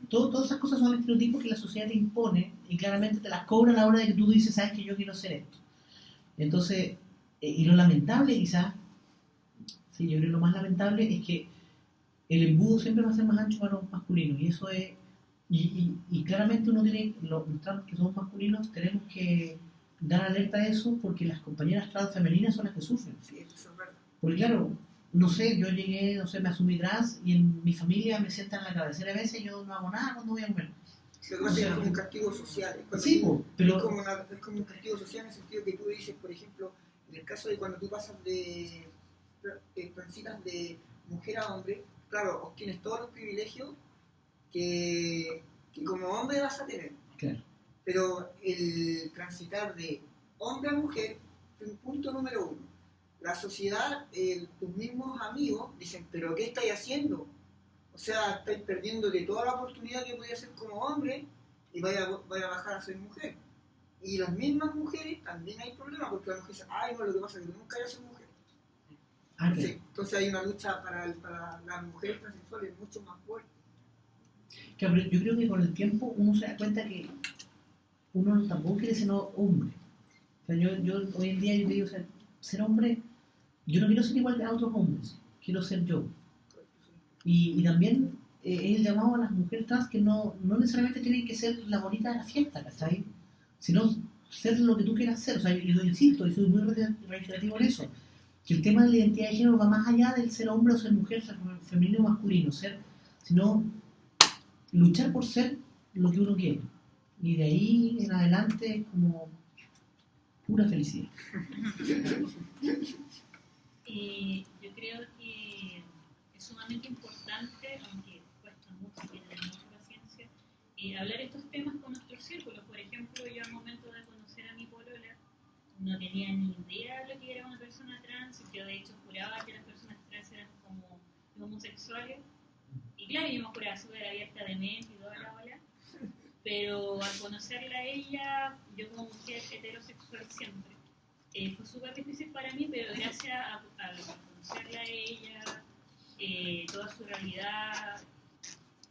Todas esas cosas son estereotipos que la sociedad te impone y claramente te las cobra a la hora de que tú dices, sabes que yo quiero ser esto. Entonces, y lo lamentable quizás, sí, yo creo que lo más lamentable es que el embudo siempre va a ser más ancho para los masculinos, y eso es, y claramente uno tiene, los trans que somos masculinos, tenemos que dar alerta a eso, porque las compañeras trans femeninas son las que sufren. Sí, eso es verdad. Porque claro, no sé, yo llegué, no sé, me asumí trans, y en mi familia me sientan en la cabecera a veces, y yo no hago nada cuando voy a comer. Lo que pasa es que es como un castigo social. Sí, pero... Es como un castigo social en el sentido que tú dices, por ejemplo, en el caso de cuando tú pasas de transitas de mujer a hombre, claro, obtienes todos los privilegios que como hombre vas a tener. Claro. Pero el transitar de hombre a mujer es un punto número uno. La sociedad, tus mismos amigos dicen, ¿pero qué estáis haciendo? O sea, estáis perdiendo de toda la oportunidad que podía ser como hombre y vaya a bajar a ser mujer. Y las mismas mujeres también hay problemas porque la mujer dice, ay, no, lo que pasa es que nunca voy a ser mujer. Entonces hay una lucha para las mujeres transexuales mucho más fuerte. Claro, pero yo creo que con el tiempo uno se da cuenta que uno tampoco quiere ser hombre. O sea, yo hoy en día yo digo, o sea, ser hombre, yo no quiero ser igual a otros hombres, quiero ser yo. Y también es el llamado a las mujeres trans que no necesariamente tienen que ser la bonita de la fiesta, ¿cachai? Sino ser lo que tú quieras ser. O sea, yo insisto, y soy muy reiterativo en eso, que el tema de la identidad de género va más allá del ser hombre o ser mujer, ser femenino o masculino, sino luchar por ser lo que uno quiere. Y de ahí en adelante es como pura felicidad. Yo creo que es sumamente importante, aunque cuesta mucho, hay que tener mucha paciencia, hablar estos temas con nuestros círculos. Por ejemplo, yo al momento de conocer a mi polola no tenía ni idea de lo que era una persona trans, y yo de hecho juraba que las personas trans eran como homosexuales, y claro, yo me juraba súper abierta de mente y toda la ola, pero al conocerla a ella, yo como mujer heterosexual siempre, Fue súper difícil para mí, pero gracias a conocerla a ella, toda su realidad,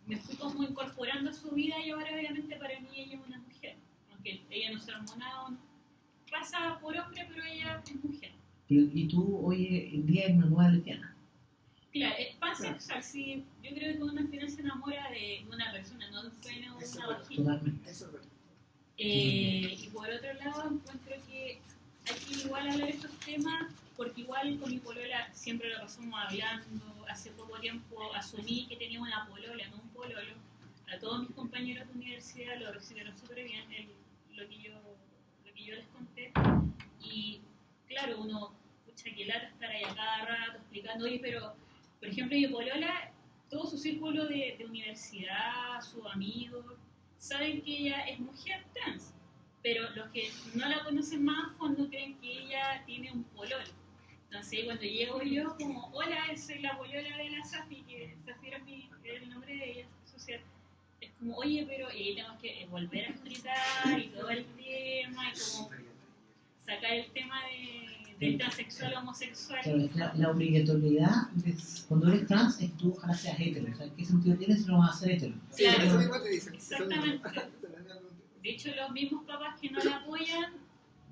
me fui como incorporando a su vida y ahora obviamente para mí ella es una mujer. Aunque ella no sea hormonada, pasa por hombre, pero ella es mujer. Y tú hoy en día eres una nueva lesbiana. Claro, es pansexual, sí. Yo creo que uno al final se enamora de una persona, no de un pene o de una vagina. Totalmente. Eso es verdad. Y por otro lado, encuentro que hay que igual hablar de estos temas, porque igual con mi polola siempre lo pasamos hablando. Hace poco tiempo asumí que tenía una polola, no un pololo. A todos mis compañeros de universidad lo recibieron súper bien, lo que yo les conté. Y claro, uno, pucha, que lata estar ahí a cada rato explicando, oye, pero, por ejemplo, mi polola, todo su círculo de universidad, sus amigos, saben que ella es mujer trans, pero los que no la conocen más a fondo creen que ella tiene un pololo. Entonces, cuando llego yo, como, hola, soy la polola de la Safi, que Zafira es el nombre de ella, social. Es como, oye, pero tenemos que volver a explicar y todo el tema, y como sacar el tema del transexual homosexual. Claro, la obligatoriedad cuando eres trans es que tú ojalá seas hetero. O sea, ¿qué sentido tiene si no vas a ser hetero? Sí, Claro. eso mismo te dicen. Exactamente. De hecho, los mismos papás que no la apoyan,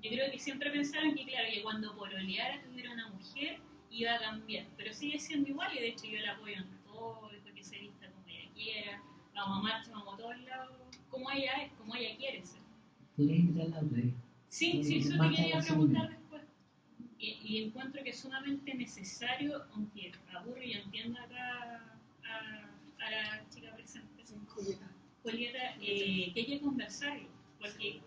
yo creo que siempre pensaron que, claro, que cuando pololeara tuviera una mujer iba a cambiar, pero sigue siendo igual y de hecho yo la apoyo en todo, después que se vista como ella quiera, vamos a marcha, vamos a todos lados, como ella es, como ella quiere ser. ¿Podrías invitarla a usted? Sí, eso te quería preguntar después. Y encuentro que es sumamente necesario, aunque aburre y entiendo acá a la chica presente, Julieta, que hay que conversarlo, porque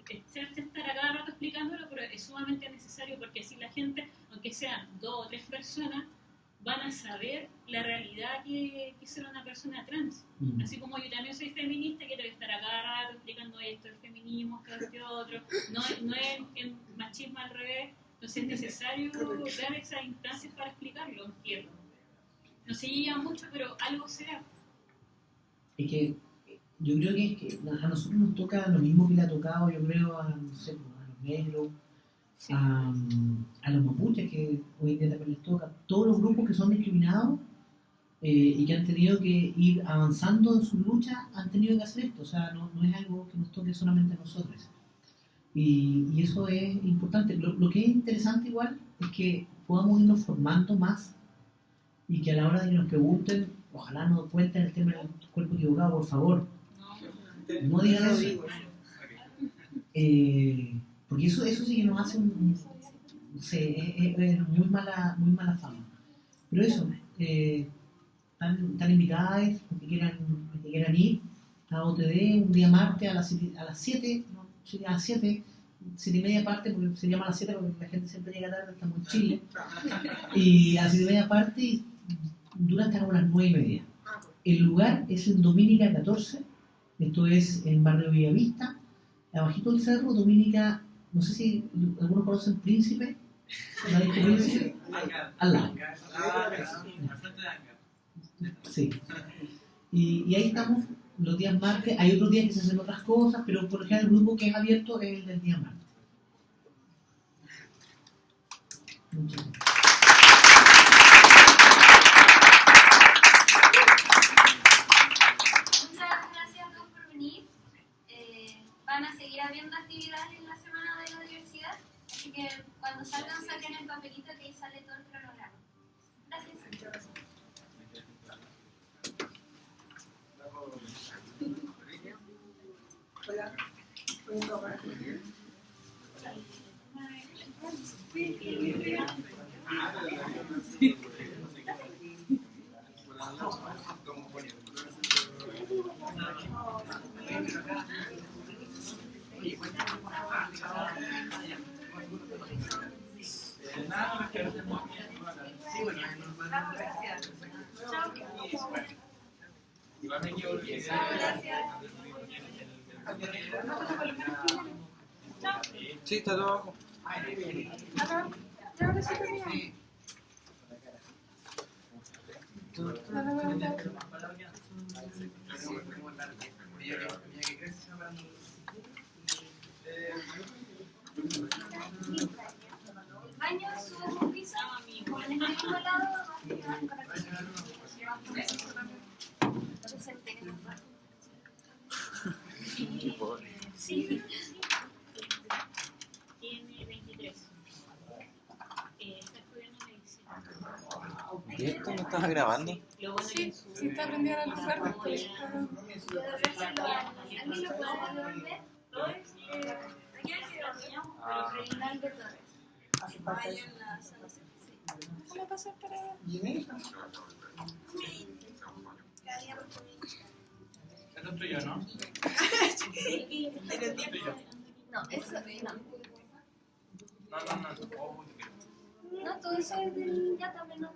estar a cada rato explicándolo, pero es sumamente necesario porque así la gente, aunque sean 2 o 3 personas, van a saber la realidad que es ser una persona trans. Así como yo también soy feminista, quiero estar a cada rato explicando esto, el feminismo, esto, otro. No es el machismo al revés. Entonces es necesario dar esas instancias para explicarlo. Aunque no se llega mucho, pero algo será. Es que yo creo que, a nosotros nos toca lo mismo que le ha tocado, yo creo, a los negros, Sí. a los mapuches, que hoy en día también les toca, todos los grupos que son discriminados y que han tenido que ir avanzando en sus luchas, han tenido que hacer esto. O sea, no es algo que nos toque solamente a nosotros. Y eso es importante. Lo que es interesante igual es que podamos irnos formando más y que a la hora de que nos pregunten, ojalá nos cuenten el tema del cuerpo equivocado, por favor. No digan eso. Porque eso sí que nos hace no sé, es muy mala fama. Pero eso, están invitadas, los que quieran ir a OTD un día martes a las 7, no, sí, a las 7 y media parte, porque se llama a las 7 porque la gente siempre llega tarde, estamos en Chile. Y a las 7 y media parte y dura hasta como las 9 y media. El lugar es en Dominica 14, esto es en Barrio Villavista, abajito del cerro, Dominica, no sé si algunos conocen Príncipe, ¿la disco Príncipe? Al lado. Sí. Y ahí estamos los días martes, hay otros días que se hacen otras cosas, pero por ejemplo el grupo que es abierto es el del día martes. Muchas gracias. Van a seguir habiendo actividades en la semana de la universidad, así que cuando salgan saquen el papelito que ahí sale todo el cronograma. Gracias. Hola. Igual me equivoqué. Sí, está todo abajo. ¿Y esto no estaba grabando? Lo bueno que Sí, sí está prendida la luz verde. Pues, ¿Alguien lo puede devolver? Torres, aquí hay que Reinaldo Torres. Hace falta Ahí eso. en la sala C. déjame pasar para... Gmail, Cada día respondí. Esto es tuyo, ¿no? No, eso no. No. No, todo eso es del ya también no.